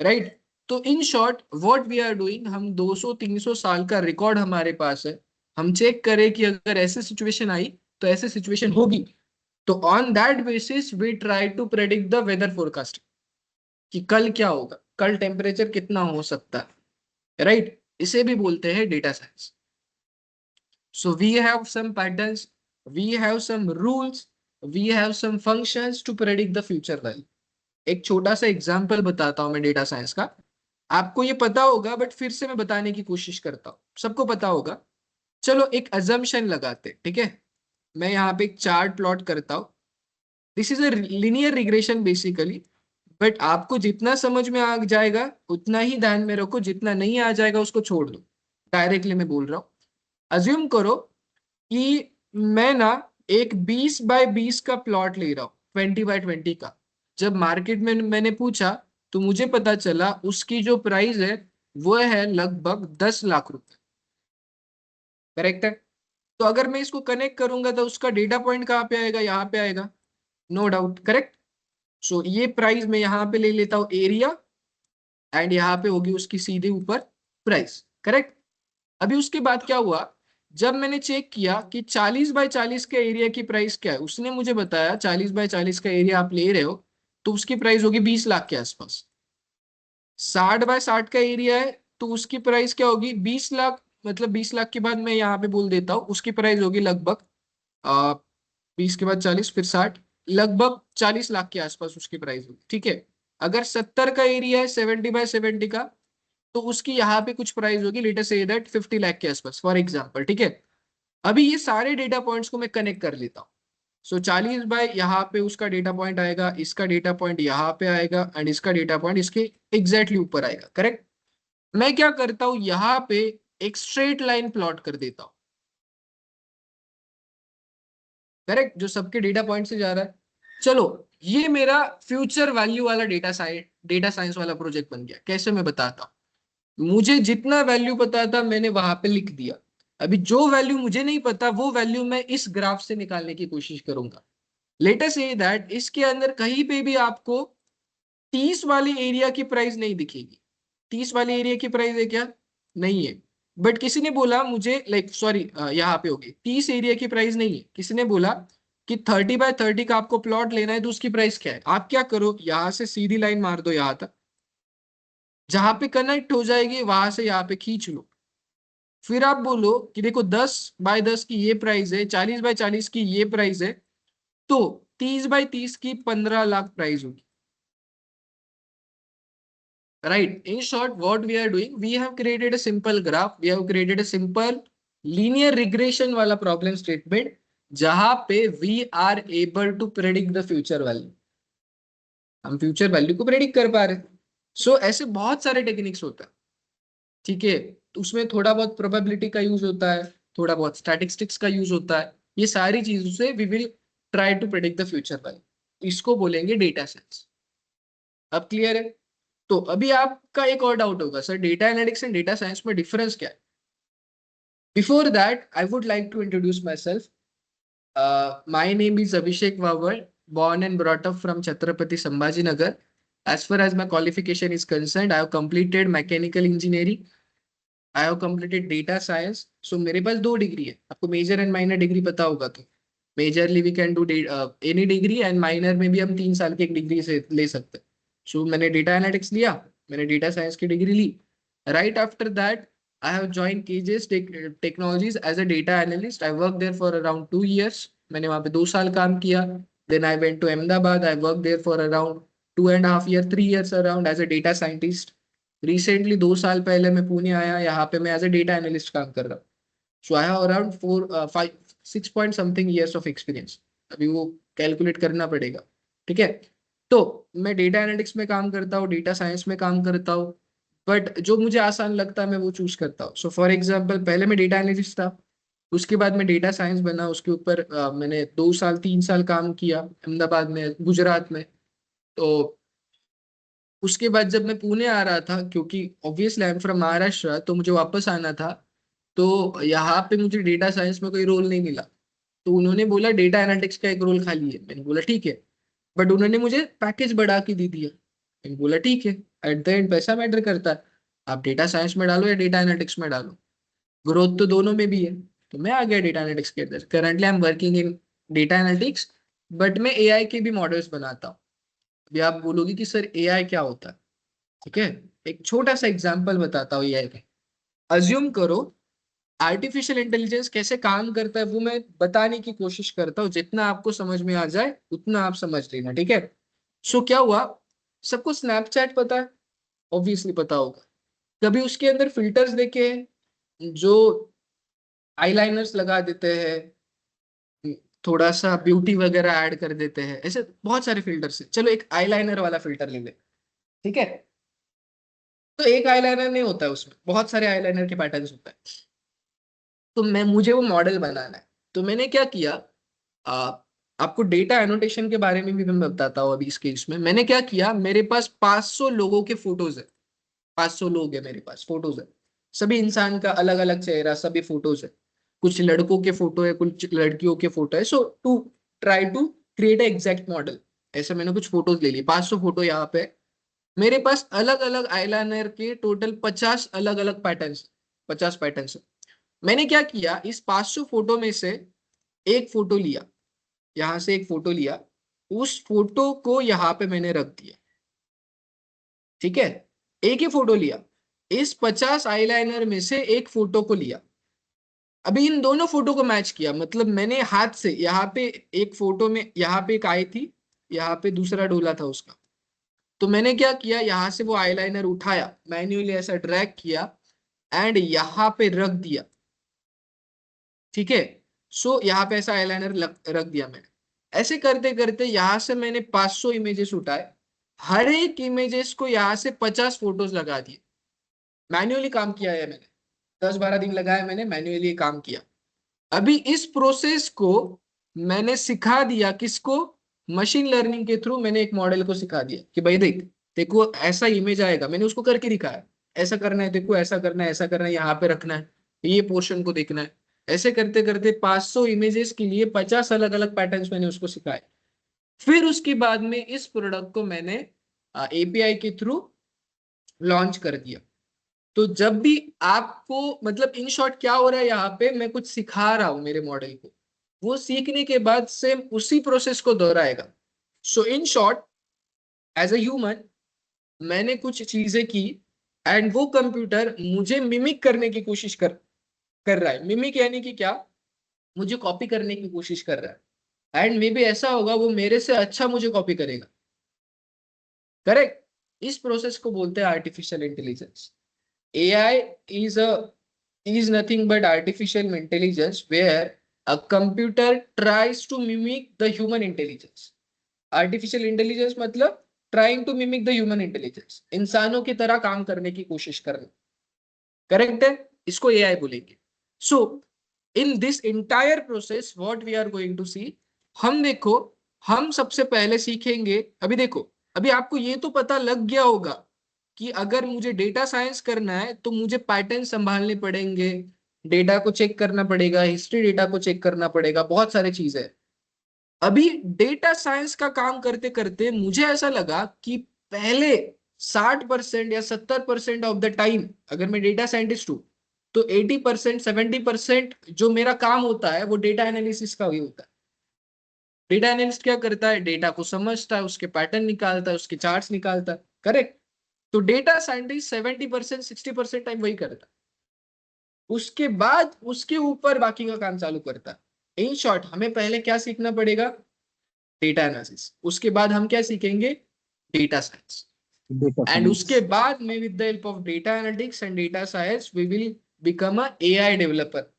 राइट। तो in short what we are doing, हम 200-300 साल का रिकॉर्ड हमारे पास है, हम चेक करें कि अगर ऐसे सिचुएशन आई तो ऐसे सिचुएशन होगी, तो on that basis we try to predict the weather forecast कि कल क्या होगा, कल टेम्परेचर कितना हो सकता है, राइट। इसे भी बोलते हैं data science. So we have some patterns, we have some rules, we have some functions to predict the future value. एक छोटा सा एग्जांपल बताता हूं मैं डेटा साइंस का, आपको ये पता होगा बट फिर से मैं बताने की कोशिश करता हूँ, सबको पता होगा। चलो एक अजम्पशन लगाते, ठीक है, मैं यहाँ पे एक चार्ट प्लॉट करता हूँ। This is a linear regression basically, but आपको जितना समझ में आ जाएगा उतना ही ध्यान में रखो, जितना नहीं आ जाएगा उसको छोड़ दो। डायरेक्टली मैं बोल रहा हूँ, अज्यूम करो कि मैं ना एक 20x20 का प्लॉट ले रहा हूँ, 20x20 का। जब मार्केट में मैंने पूछा तो मुझे पता चला उसकी जो प्राइस है वो है लगभग 10 लाख रुपए। करेक्ट है। तो अगर मैं इसको कनेक्ट करूंगा तो उसका डेटा पॉइंट कहाँ पे आएगा, यहाँ पे आएगा, नो डाउट, करेक्ट। सो ये प्राइस मैं यहाँ पे ले लेता हूँ एरिया, एंड यहाँ पे होगी उसकी सीधे ऊपर प्राइस, करेक्ट। अभी उसके बाद क्या हुआ, जब मैंने चेक किया कि 40 बाय 40 के एरिया की प्राइस क्या है, उसने मुझे बताया 40 बाय 40 का एरिया आप ले रहे हो तो उसकी प्राइस होगी 20 लाख के आसपास। 60 बाय 60 का एरिया है तो उसकी प्राइस क्या होगी, 20 लाख। मतलब 20 लाख के बाद मैं यहाँ पे बोल देता हूँ उसकी प्राइस होगी लगभग 20 के बाद 40 फिर 60, लगभग 40 लाख के आसपास उसकी प्राइस होगी, ठीक है। अगर 70 का एरिया है 70 बाय 70 का, तो उसकी यहाँ पे कुछ प्राइस होगी, let us say that 50 lakh के आसपास फॉर एग्जांपल, ठीक है। अभी ये सारे डेटा पॉइंट्स को मैं कनेक्ट कर लेता हूँ। सो 40 बाय यहाँ पे उसका डेटा पॉइंट आएगा, इसका डेटा पॉइंट यहाँ पे आएगा, एंड इसका डेटा पॉइंट इसके एग्जैक्टली ऊपर आएगा, करेक्ट। मैं क्या करता हूँ, यहाँ पे एक स्ट्रेट लाइन प्लॉट कर देता हूँ, करेक्ट, जो सबके डेटा पॉइंट से जा रहा है। चलो, ये मेरा फ्यूचर वैल्यू वाला डेटा साइंस वाला प्रोजेक्ट बन गया। कैसे, मैं बताता हूँ। मुझे जितना वैल्यू पता था मैंने वहां पे लिख दिया। अभी जो वैल्यू मुझे नहीं पता वो वैल्यू मैं इस ग्राफ से निकालने की कोशिश करूंगा। लेट अस से दैट इसके अंदर कहीं पे भी आपको 30 वाली एरिया की प्राइस नहीं दिखेगी। 30 वाले एरिया की प्राइस है क्या, नहीं है। बट किसी ने बोला मुझे, लाइक सॉरी, यहाँ पे होगी 30 एरिया की प्राइस नहीं है। किसी ने बोला कि 30 बाय 30 का आपको प्लॉट लेना है तो उसकी प्राइस क्या है। आप क्या करो, यहाँ से सीधी लाइन मार दो यहाँ तक, जहां पे कनेक्ट हो जाएगी वहां से यहाँ पे खींच लो। फिर आप बोलो कि देखो 10 बाय 10 की ये प्राइस है, 40 बाय 40 की ये प्राइस है, तो 30 बाय 30 की 15 लाख प्राइस होगी। Right. In short, what we are doing, we have created a simple graph. We have created a simple linear regression वाला problem statement जहां पे we are able to predict the future value. हम future value को predict कर पा रहे हैं। सो ऐसे बहुत सारे टेक्निक्स होता है, ठीक है। तो उसमें थोड़ा बहुत प्रोबेबिलिटी का यूज होता है, थोड़ा बहुत स्टैटिस्टिक्स का यूज होता है। ये सारी चीजों से we will try to predict the future value. इसको बोलेंगे डेटा साइंस। अब क्लियर है। तो अभी आपका एक और डाउट होगा, sir data analytics and data science में डिफरेंस क्या है। Before that I would like to introduce myself. My name is Abhishek Wawad, born and brought up from Chhatrapati Sambhajinagar. As far as my qualification is concerned, I have completed mechanical engineering. I have completed data science. So मेरे पास 2 degree है। आपको major and minor degree पता होगा तो majorly we can do any degree, and minor में भी हम 3 साल की एक डिग्री से ले सकते हैं। सो मैंने डेटा एनालिटिक्स लिया, मैंने डेटा साइंस की डिग्री ली। Right after that I have join केजेस technologies as a data analyst. I work there for around 2 years। मैंने वहाँ पे 2 साल काम किया। Then I went to Ahmedabad. I work there for around 2.5 year 3 years around as a data scientist. Recently 2 साल पहले मैं पुणे आया, यहाँ पे मैं एज ए डेटा एनालिस्ट काम कर रहा हूँ। So I have around 6 point something years of experience. अभी वो कैलकुलेट करना पड़ेगा, ठीक है। तो मैं डेटा एनालिटिक्स में काम करता हूँ, डेटा साइंस में काम करता हूँ, बट जो मुझे आसान लगता है मैं वो चूज करता हूँ। सो फॉर एग्जाम्पल, पहले मैं डेटा एनालिस्ट था, उसके बाद मैं डेटा साइंस बना, उसके ऊपर मैंने 2 साल 3 साल काम किया अहमदाबाद में, गुजरात में। तो उसके बाद जब मैं पुणे आ रहा था, क्योंकि obviously I am from Maharashtra, तो मुझे वापस आना था। तो यहाँ पे मुझे डेटा साइंस में कोई रोल नहीं मिला, तो उन्होंने बोला डेटा एनालिटिक्स का एक रोल खाली है। मैंने बोला ठीक है, बट उन्होंने मुझे पैकेज बढ़ा के दे दिया। मैंने बोला ठीक है, एट द एंड पैसा मैटर करता है, आप डेटा साइंस में डालो या डेटा एनालिटिक्स में डालो, ग्रोथ तो दोनों में भी है। तो मैं आ गया डेटा एनालिटिक्स के अंदर। Currently I am working in data analytics, but मैं एआई के भी मॉडल्स बनाता हूँ। अभी आप बोलोगे कि सर एआई क्या होता है, ठीक है। एक छोटा सा एग्जांपल बताता हूँ एआई का। अज्यूम करो आर्टिफिशियल इंटेलिजेंस कैसे काम करता है, वो मैं बताने की कोशिश करता हूँ। जितना आपको समझ में आ जाए उतना आप समझ लेना, ठीक है। सो क्या हुआ, सबको स्नैपचैट पता है, ऑब्वियसली पता होगा। कभी उसके अंदर फिल्टर्स देखे हैं जो आईलाइनर्स लगा देते हैं, थोड़ा सा ब्यूटी वगैरह ऐड कर देते हैं, ऐसे बहुत सारे फिल्टर्स हैं। चलो एक आईलाइनर वाला फिल्टर ले ले, ठीक है। तो एक आईलाइनर नहीं होता है, उसमें बहुत सारे आईलाइनर के पैटर्न्स होता है। तो मुझे वो मॉडल बनाना है। तो मैंने क्या किया, आ, आपको डेटा एनोटेशन के बारे में भी मैं बताता हूँ। अभी इस केस में मैंने क्या किया, मेरे पास 500 लोगों के फोटोज है। 500 लोग है मेरे पास, फोटोज है, सभी इंसान का अलग अलग चेहरा, सभी फोटोज है। कुछ लड़कों के फोटो है, कुछ लड़कियों के फोटो है। So to try to create exact model, ऐसे मैंने कुछ फोटोज ले ली, 500 फोटो यहाँ पे। मेरे पास अलग अलग आईलाइनर के टोटल 50 अलग अलग पैटर्न्स, 50 पैटर्न्स। मैंने क्या किया, इस 500 फोटो में से एक फोटो लिया, यहां से एक फोटो लिया, उस फोटो को यहाँ पे मैंने रख दिया। ठीक है, एक ही फोटो लिया, इस 50 आईलाइनर में से एक फोटो को लिया। अभी इन दोनों फोटो को मैच किया, मतलब मैंने हाथ से यहाँ पे एक फोटो में, यहाँ पे एक आई थी, यहाँ पे दूसरा डोला था उसका। तो मैंने क्या किया, यहाँ से वो आईलाइनर उठाया, मैन्युअली ऐसा ड्रैग किया एंड यहाँ पे रख दिया। ठीक है, सो यहाँ पे ऐसा आईलाइनर रख दिया मैंने। ऐसे करते करते यहाँ से मैंने 500 इमेजेस उठाए, हर एक इमेजेस को यहाँ से 50 फोटोज लगा दिए। मैन्युअली काम किया है मैंने, 10-12 दिन लगाया मैंने मैन्युअली काम किया। अभी इस प्रोसेस को मैंने सिखा दिया किसको, मशीन लर्निंग के थ्रू मैंने एक मॉडल को सिखा दिया कि भाई देख, देखो ऐसा इमेज आएगा, मैंने उसको करके दिखाया, ऐसा करना है, देखो ऐसा करना है, ऐसा करना है, यहाँ पे रखना है, ये पोर्शन को देखना है। ऐसे करते करते 500 इमेजेस के लिए 50 अलग अलग पैटर्न्स मैंने उसको सिखाए। फिर उसके बाद में इस प्रोडक्ट को मैंने एपीआई के थ्रू लॉन्च कर दिया। तो जब भी आपको, मतलब इन शॉर्ट क्या हो रहा है, यहाँ पे मैं कुछ सिखा रहा हूं मेरे मॉडल को, वो सीखने के बाद सेम उसी प्रोसेस को दोहराएगा। So in short, as a human मैंने कुछ चीजें की एंड वो कंप्यूटर मुझे मिमिक करने की कोशिश कर रहा है। मिमिक यानी कि क्या, मुझे कॉपी करने की कोशिश कर रहा है, एंड मे बी ऐसा होगा वो मेरे से अच्छा मुझे कॉपी करेगा। करेक्ट, इस प्रोसेस को बोलते हैं artificial intelligence. AI is a is nothing but artificial intelligence where a computer tries to mimic the human intelligence. Artificial intelligence मतलब trying to mimic the human intelligence, इंसानों की तरह काम करने की कोशिश करना। करेक्ट है, इसको AI बोलेंगे। So in this entire process what we are going to see, हम देखो, हम सबसे पहले सीखेंगे। अभी देखो, अभी आपको ये तो पता लग गया होगा कि अगर मुझे डेटा साइंस करना है तो मुझे पैटर्न संभालने पड़ेंगे, डेटा को चेक करना पड़ेगा, हिस्ट्री डेटा को चेक करना पड़ेगा, बहुत सारे चीजें। अभी डेटा साइंस का काम करते करते मुझे ऐसा लगा कि पहले 60% या 70% ऑफ द टाइम, अगर मैं डेटा साइंटिस्ट हूं, तो 80% 70% जो मेरा काम होता है वो डेटा एनालिसिस का ही होता है। डेटा एनालिस्ट क्या करता है, डेटा को समझता है, उसके पैटर्न निकालता है, उसके चार्ट्स निकालता है। करेक्ट, तो डेटा साइंटिस्ट 70% 60% टाइम वही करता है, उसके बाद उसके ऊपर बाकी का काम चालू करता है। इन शॉर्ट, हमें पहले क्या सीखना पड़ेगा, डेटा एनालिसिस, उसके बाद हम क्या सीखेंगे, डेटा साइंस, एंड उसके बाद में with the help of data analytics and data science we will become a AI developer.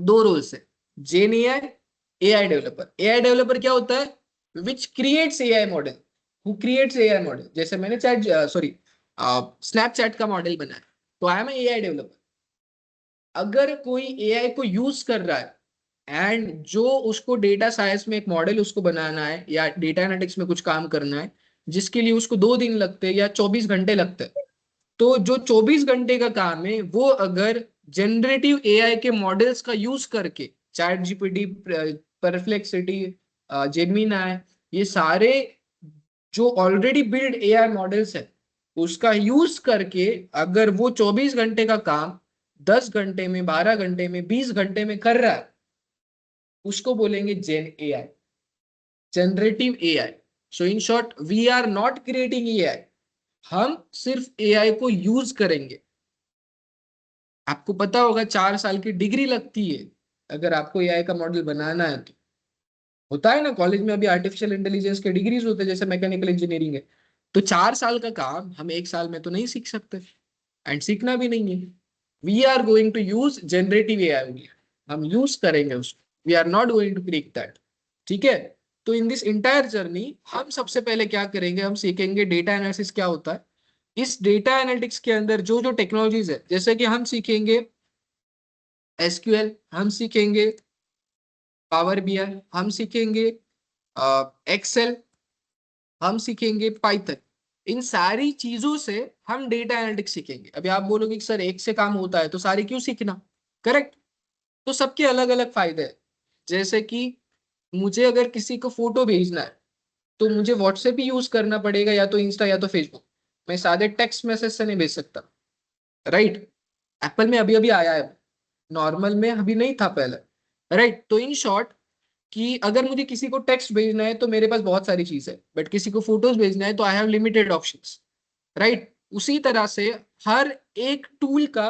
दो रोल्स है, gen AI, AI developer. AI developer क्या होता है, which creates AI model, who creates AI model. जैसे मैंने चैट, सॉरी, स्नैपचैट का model बनाया, तो आई एम एआई डेवलपर। अगर कोई एआई को यूज कर रहा है एंड जो उसको डेटा साइंस में एक मॉडल उसको बनाना है या डेटा एनालिटिक्स में कुछ काम करना है, जिसके लिए उसको 2 दिन लगते हैं या 24 घंटे लगते हैं, तो जो 24 घंटे का काम है वो अगर जनरेटिव एआई के मॉडल्स का यूज करके, चैट जीपीटी, परप्लेक्सिटी, जेमिनी, ये सारे जो ऑलरेडी बिल्ड एआई मॉडल्स है, उसका यूज करके अगर वो 24 घंटे का काम 10 घंटे में, 12 घंटे में, 20 घंटे में कर रहा है, उसको बोलेंगे gen AI, generative AI. So in short, we are not creating AI, हम सिर्फ एआई को यूज करेंगे। आपको पता होगा 4 साल की डिग्री लगती है अगर आपको एआई का मॉडल बनाना है तो। होता है ना कॉलेज में, अभी आर्टिफिशियल इंटेलिजेंस के डिग्रीज होते हैं, जैसे मैकेनिकल इंजीनियरिंग है। तो 4 साल का काम हम 1 साल में तो नहीं सीख सकते, एंड सीखना भी नहीं है। We are going to use generative AI only, हम यूज करेंगे उसको, we are not going to create that. ठीक है, तो इन दिस इंटायर जर्नी हम सबसे पहले क्या करेंगे, हम सीखेंगे डेटा एनालिसिस क्या होता है। इस डेटा एनालिटिक्स के अंदर जो जो टेक्नोलॉजीज है, जैसे कि हम सीखेंगे एसक्यूएल, हम सीखेंगे पावर बीआई, हम सीखेंगे एक्सेल, हम सीखेंगे पाइथन। इन सारी चीजों से हम डेटा एनालिटिक्स सीखेंगे। अभी आप बोलोगे कि सर एक से काम होता है तो सारी क्यों सीखना, करेक्ट, तो सबके अलग अलग फायदे हैं। जैसे कि मुझे अगर किसी को फोटो भेजना है तो मुझे व्हाट्सएप ही यूज करना पड़ेगा, या तो इंस्टा या तो फेसबुक। मैं सादे टेक्स्ट मैसेज से नहीं भेज सकता, राइट। एप्पल में अभी अभी आया है, नॉर्मल में अभी नहीं था पहले, राइट। तो इन शॉर्ट कि अगर मुझे किसी को टेक्स्ट भेजना है तो मेरे पास बहुत सारी चीज है, बट किसी को फोटोज भेजना है तो I have limited options, right. उसी तरह से हर एक टूल का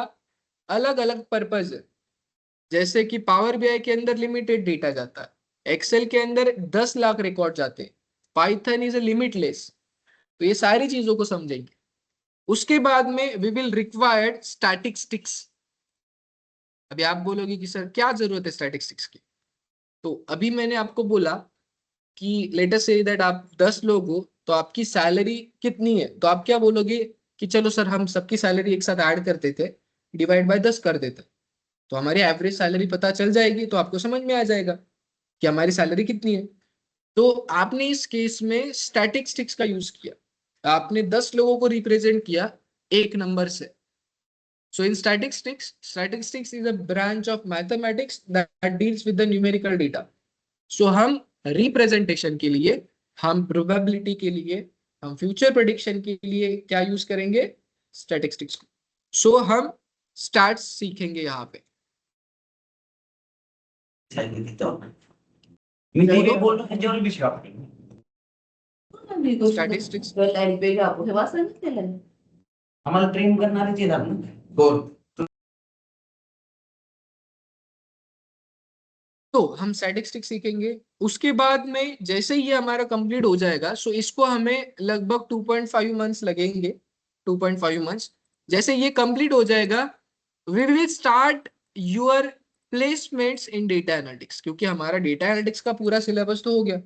अलग अलग पर्पज है। जैसे कि पावर बीआई के अंदर लिमिटेड डेटा जाता है, एक्सेल के अंदर 10 लाख रिकॉर्ड जाते हैं, पाइथन इज ए लिमिटलेस। तो ये सारी चीजों को समझेंगे। उसके बाद में वी विल रिक्वायर्ड स्टैटिस्टिक्स। अभी आप बोलोगे कि सर क्या जरूरत है स्टैटिस्टिक्स की। तो अभी मैंने आपको बोला कि लेट अस से दैट आप 10 लोग हो, तो आपकी सैलरी कितनी है, तो आप क्या बोलोगे कि चलो सर हम सबकी सैलरी एक साथ ऐड कर देते, डिवाइड बाय 10 कर देते, तो हमारी एवरेज सैलरी पता चल जाएगी, तो आपको समझ में आ जाएगा कि हमारी सैलरी कितनी है। तो आपने इस केस में स्टैटिस्टिक्स का यूज किया, आपने 10 लोगों को रिप्रेजेंट किया एक नंबर से। So in statistics is a branch of mathematics that deals with the numerical data. So हम रिप्रेजेंटेशन के लिए, हम प्रोबेबिलिटी के लिए, हम फ्यूचर प्रेडिक्शन के लिए क्या यूज करेंगे, स्टैटिस्टिक्स को। सो हम स्टैट्स सीखेंगे यहाँ पे। मी ते बोललो त्याच्यावर विश्वास स्टैटिस्टिक्स आम्हाला ट्रेन करणारेच येणार ना कोण तो हम स्टैटिस्टिक्स सीखेंगे। उसके बाद में जैसे ये हमारा कंप्लीट हो जाएगा, सो इसको हमें लगभग 2.5 मंथ्स लगेंगे, 2.5 मंथ्स। जैसे ये कंप्लीट हो जाएगा, we will start your placements in data analytics, क्योंकि हमारा डेटा एनालिटिक्स का पूरा सिलेबस तो हो गया।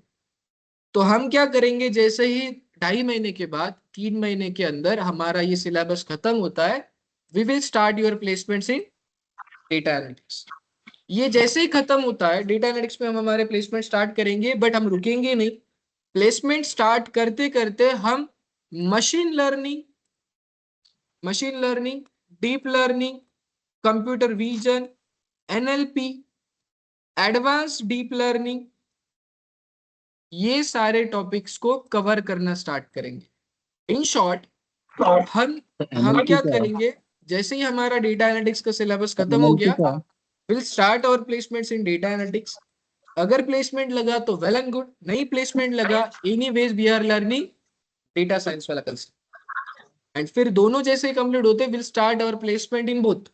तो हम क्या करेंगे, जैसे ही 2.5 महीने के बाद, 3 महीने के अंदर हमारा ये सिलेबस खत्म होता है, we will start your placements in data analytics. ये जैसे ही खत्म होता है डेटा एनालिटिक्स में, हम हमारे प्लेसमेंट स्टार्ट करेंगे, बट हम रुकेंगे नहीं। प्लेसमेंट स्टार्ट करते करते हम machine learning, deep learning, computer vision, NLP, advance deep learning, ये सारे टॉपिक्स को कवर करना स्टार्ट करेंगे। इन शॉर्ट हम क्या करेंगे, जैसे ही हमारा डेटा एनालिटिक्स का सिलेबस खत्म हो गया, will start our placements in data analytics. अगर प्लेसमेंट लगा तो वेल एंड गुड, नहीं प्लेसमेंट लगा, anyways we are learning data science वाला कंसेप्ट। एंड फिर दोनों जैसे ही कंप्लीट होते, will start our placement in both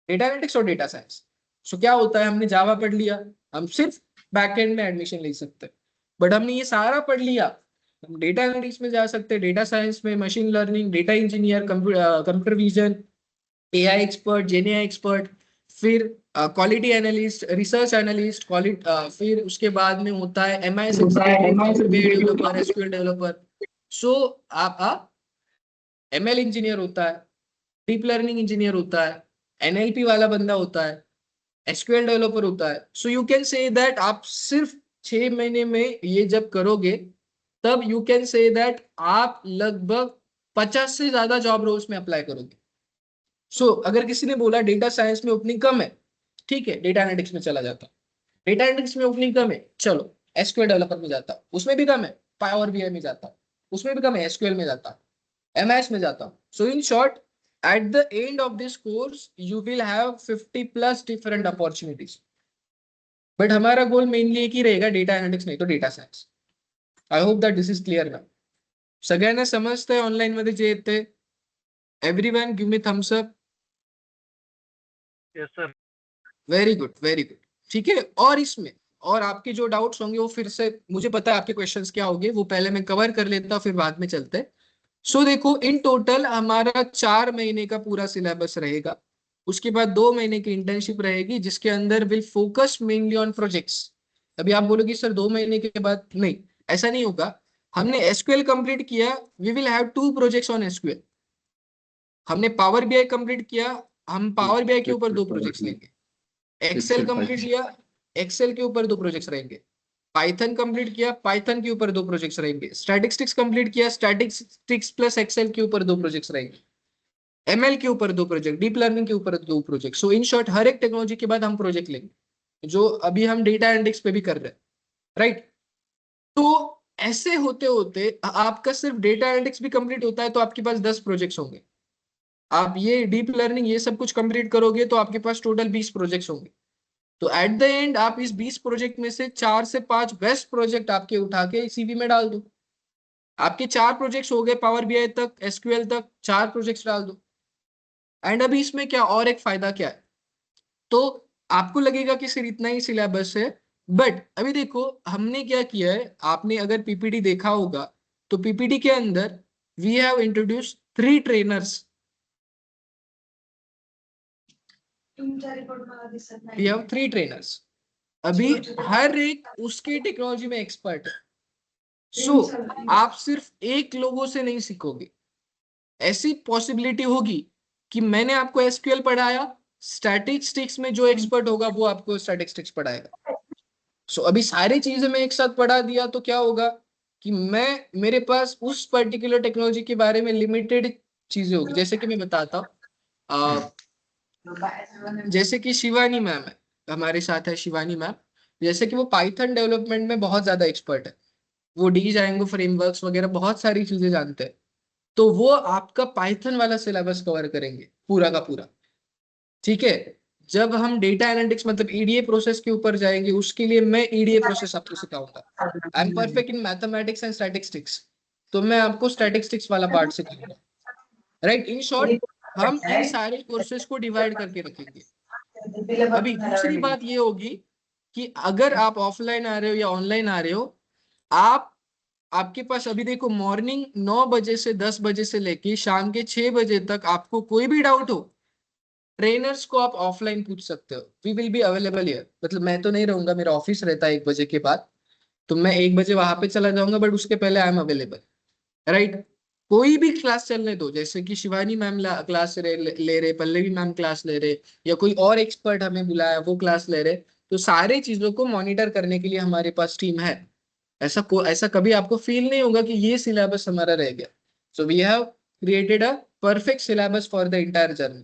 data analytics और डेटा साइंस। सो क्या होता है, हमने जावा पढ़ लिया, हम सिर्फ बैकएंड में एडमिशन ले सकते हैं, बट हमने ये सारा पढ़ लिया, हम डेटा एनालिटिक्स में जा सकते हैं, डेटा साइंस में, machine learning, data engineer, computer vision, AI expert, gen AI expert, फिर quality analyst, research analyst, quality, फिर उसके बाद में होता है MIS developer, SQL developer. So आप एमएल इंजीनियर होता है, डीप लर्निंग इंजीनियर होता है, एनएलपी वाला बंदा होता है, एसक्यूएल डेवलपर होता है। So you can say that आप सिर्फ 6 महीने में ये जब करोगे, तब यू कैन से दैट आप लगभग 50 से ज्यादा जॉब रोल्स में अप्लाई करोगे। सो अगर किसी ने बोला डेटा साइंस में ओपनिंग कम है, ठीक है, डेटा एनालिटिक्स में चला जाता। डेटा एनालिटिक्स में ओपनिंग कम है, चलो एसक्यूएल डेवलपर में जाता, उसमें भी कम है, पावर बीआई में जाता, उसमें भी कम है, एसक्यूएल में जाता, एमएस में जाता। So in short, at the end of this course you will have 50 plus different opportunities, but हमारा गोल मेनली एक ही रहेगा, डेटा एनालिटिक्स नहीं तो data science. I hope that this is clear now. सगळ्यांना समजतंय ऑनलाइन मध्ये जे येते? Everyone give me thumbs up. Yes sir. Very good, very good. ठीक है, और इसमें और आपके जो डाउट्स होंगे वो फिर से, मुझे पता है आपके क्वेश्चंस क्या होंगे, वो पहले मैं कवर कर लेता हूँ, फिर बाद में चलते हैं। सो देखो, इन टोटल हमारा 4 महीने का पूरा सिलेबस रहेगा। उसके बाद 2 महीने की इंटर्नशिप रहेगी, जिसके अंदर will focus mainly on projects. अभी आप बोलोगे सर 2 महीने के बाद, नहीं, ऐसा नहीं होगा। हमने एसक्यूएल कंप्लीट किया, we will have 2 projects on SQL. हमने पावर बीआई कंप्लीट किया, हम पावर बीआई के ऊपर 2 प्रोजेक्ट्स लेंगे। एक्सेल कंप्लीट किया, एक्सेल के ऊपर 2 प्रोजेक्ट्स रहेंगे। पाइथन कंप्लीट किया, पाइथन के ऊपर 2 प्रोजेक्ट्स रहेंगे। स्टैटिस्टिक्स कंप्लीट किया, स्टैटिस्टिक्स प्लस एक्सेल के ऊपर 2 प्रोजेक्ट्स रहेंगे। ML के ऊपर 2 प्रोजेक्ट, डीप लर्निंग के ऊपर 2 प्रोजेक्ट। सो इन शॉर्ट हर एक टेक्नोलॉजी के बाद हम प्रोजेक्ट लेंगे, जो अभी हम डेटा एनालिटिक्स पे भी कर रहे हैं, राइट। तो ऐसे होते होते आपका सिर्फ डेटा एनालिटिक्स भी कंप्लीट होता है तो आपके पास 10 प्रोजेक्ट्स होंगे। आप ये डीप लर्निंग ये सब कुछ कंप्लीट करोगे तो आपके पास टोटल 20 प्रोजेक्ट्स होंगे। तो एट द एंड आप इस 20 प्रोजेक्ट में से 4 से 5 बेस्ट प्रोजेक्ट आपके उठा के सीवी में डाल दो। आपके 4 प्रोजेक्ट्स हो गए, पावर बीआई तक, एसक्यूएल तक 4 प्रोजेक्ट्स डाल दो। एंड अभी इसमें क्या और एक फायदा क्या है, तो आपको लगेगा कि सिर्फ इतना ही सिलेबस है, बट अभी देखो हमने क्या किया है। आपने अगर पीपीटी देखा होगा तो पीपीटी के अंदर we have introduce 3 trainers. We have 3 trainers. अभी हर एक उसके टेक्नोलॉजी में एक्सपर्ट है। सो आप सिर्फ एक लोगों से नहीं सीखोगे। ऐसी पॉसिबिलिटी होगी कि मैंने आपको एसक्यूएल पढ़ाया, स्टैटिस्टिक्स में जो एक्सपर्ट होगा वो आपको स्टैटिस्टिक्स पढ़ाएगा। सो अभी सारी चीजें मैं एक साथ पढ़ा दिया तो क्या होगा कि मेरे पास उस पर्टिकुलर टेक्नोलॉजी के बारे में लिमिटेड चीजें होगी। जैसे कि मैं बताता हूँ, जैसे कि शिवानी मैम है, हमारे साथ है शिवानी मैम। जैसे कि वो पाइथन डेवलपमेंट में बहुत ज्यादा एक्सपर्ट है, वो डी जाएंगे फ्रेमवर्क्स वगैरह बहुत सारी चीजें जानते हैं। तो वो आपका पाइथन वाला सिलेबस कवर करेंगे पूरा का पूरा, ठीक है। जब हम डेटा एनालिटिक्स मतलब ईडीए प्रोसेस के ऊपर जाएंगे, उसके लिए मैं ईडीए प्रोसेस आपको सिखाऊंगा। I am perfect in mathematics and statistics, तो मैं आपको स्टैटिस्टिक्स वाला पार्ट सिखाऊंगा, राइट। इन शॉर्ट हम इन सारे कोर्सेज को डिवाइड करके रखेंगे। अभी दूसरी बात ये होगी कि अगर आप ऑफलाइन आ रहे हो या ऑनलाइन आ रहे हो, आप आपके पास अभी देखो मॉर्निंग 9 बजे से 10 बजे से लेके शाम के 6 बजे तक आपको कोई भी डाउट हो, ट्रेनर्स को आप ऑफलाइन पूछ सकते हो। We will be available here. मतलब मैं तो नहीं रहूंगा, मेरा ऑफिस रहता है 1 बजे के बाद, तो मैं 1 बजे वहां पे चला जाऊंगा, बट उसके पहले आई एम अवेलेबल, राइट। कोई भी क्लास चलने दो, जैसे कि शिवानी मैम क्लास ले रहे, पल्लवी मैम क्लास ले रहे, या कोई और एक्सपर्ट हमें बुलाया वो क्लास ले रहे, तो सारी चीजों को मॉनिटर करने के लिए हमारे पास टीम है। ऐसा कभी आपको फील नहीं होगा कि ये सिलेबस हमारा रह गया। So we have created a perfect syllabus for the entire journey.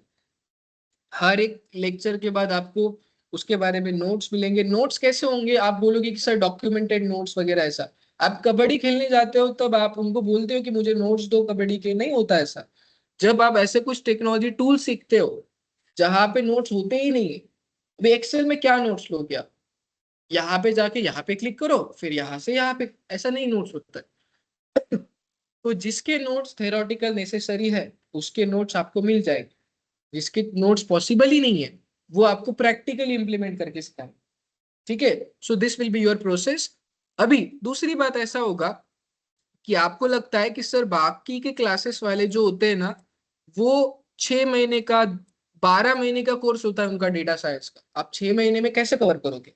हर एक लेक्चर के बाद आपको उसके बारे में नोट्स मिलेंगे। नोट्स कैसे होंगे, आप बोलोगे कि सर डॉक्यूमेंटेड नोट्स वगैरह ऐसा। आप कबड्डी खेलने जाते हो तब आप उनको बोलते हो कि मुझे नोट्स दो कबड्डी के, नहीं होता ऐसा। जब आप ऐसे कुछ टेक्नोलॉजी टूल सीखते हो जहां पे नोट्स होते ही नहीं है, अभी एक्सेल में क्या नोट्स लोगे आप, यहाँ पे जाके यहाँ पे क्लिक करो फिर यहाँ से यहाँ पे, ऐसा नहीं नोट्स होता है। तो जिसके नोट्स थेरोटिकल नेसेसरी है उसके नोट्स आपको मिल जाएंगे, जिसके नोट्स पॉसिबल ही नहीं है वो आपको प्रैक्टिकली इंप्लीमेंट करके सिखाएंगे, ठीक है। So this will be your process. अभी दूसरी बात ऐसा होगा कि आपको लगता है कि सर बाकी के क्लासेस वाले जो होते हैं ना, वो 6 महीने का 12 महीने का कोर्स होता है उनका डेटा साइंस का, आप 6 महीने में कैसे कवर करोगे।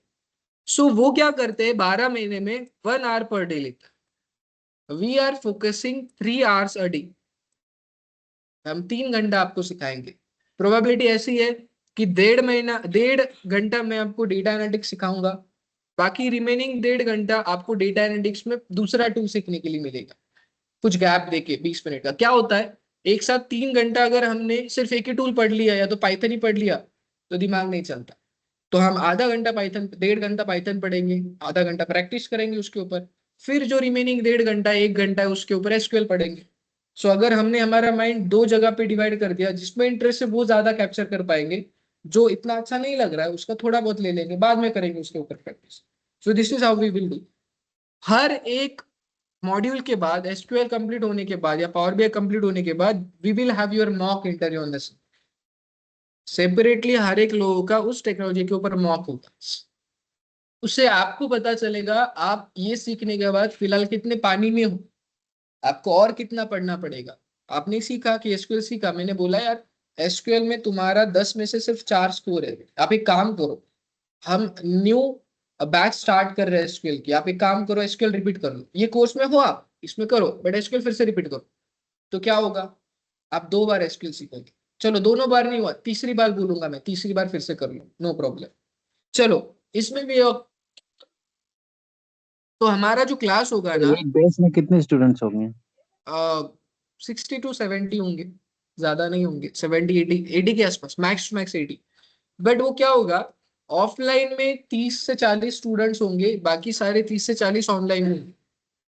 सो वो क्या करते हैं, 12 महीने में 1 आवर पर डे लेते हैं। We are focusing 3 hours a day. हम 3 घंटा आपको सिखाएंगे। प्रोबेबिलिटी ऐसी है कि 1.5 घंटा मैं आपको डेटा एनालिटिक्स सिखाऊंगा, बाकी रिमेनिंग 1.5 घंटा आपको डेटा एनालिटिक्स में दूसरा टूल सीखने के लिए मिलेगा, कुछ गैप देके 20 मिनट का। क्या होता है, एक साथ 3 घंटा अगर हमने सिर्फ एक ही टूल पढ़ लिया या तो पाइथन ही पढ़ लिया तो दिमाग नहीं चलता। तो हम आधा घंटा पाइथन, 1.5 घंटा पाइथन पढ़ेंगे, आधा घंटा प्रैक्टिस करेंगे उसके ऊपर, फिर जो रिमेनिंग 1.5 घंटा 1 घंटा है उसके ऊपर एसक्यूएल पढ़ेंगे। सो अगर हमने हमारा माइंड 2 जगह पे डिवाइड कर दिया, जिसमें इंटरेस्ट है वो ज्यादा कैप्चर कर पाएंगे, जो इतना अच्छा नहीं लग रहा है उसका थोड़ा बहुत ले लेंगे, बाद में करेंगे उसके ऊपर practice. So this is how we will do. हर एक मॉड्यूल के बाद एसक्यूएल कंप्लीट होने के बाद या पावर बीआई कंप्लीट होने के बाद we will have your mock interview on this. Separately हर एक लोगों का उस टेक्नोलॉजी के ऊपर मॉक होगा, उससे आपको पता चलेगा आप ये सीखने के बाद फिलहाल कितने पानी में हो, आपको और कितना पढ़ना पड़ेगा। आपने सीखा कि एसक्यूएल सीखा, मैंने बोला यार एसक्यूएल में तुम्हारा 10 में से सिर्फ 4 स्कोर है, आप एक काम करो, हम न्यू बैच स्टार्ट कर रहे हैं एसक्यूएल की, आप एक काम करो एसक्यूएल रिपीट कर लो। ये कोर्स में हो आप इसमें करो, बट एसक्यूएल फिर से रिपीट करो। तो क्या होगा, आप 2 बार एसक्यूएल सीखोगे। चलो दोनों बार नहीं हुआ, तीसरी बार बोलूंगा मैं, तीसरी बार फिर से कर लो, नो प्रॉब्लम। चलो इसमें भी तो हमारा जो क्लास होगा ना, एक बैच में कितने स्टूडेंट्स होंगे? 60 to 70 होंगे, ज्यादा नहीं होंगे, 70-80 के आसपास, मैक्स टू मैक्स 80। बट वो क्या होगा, ऑफलाइन में 30 से 40 स्टूडेंट्स होंगे, बाकी सारे 30 से 40 ऑनलाइन होंगे,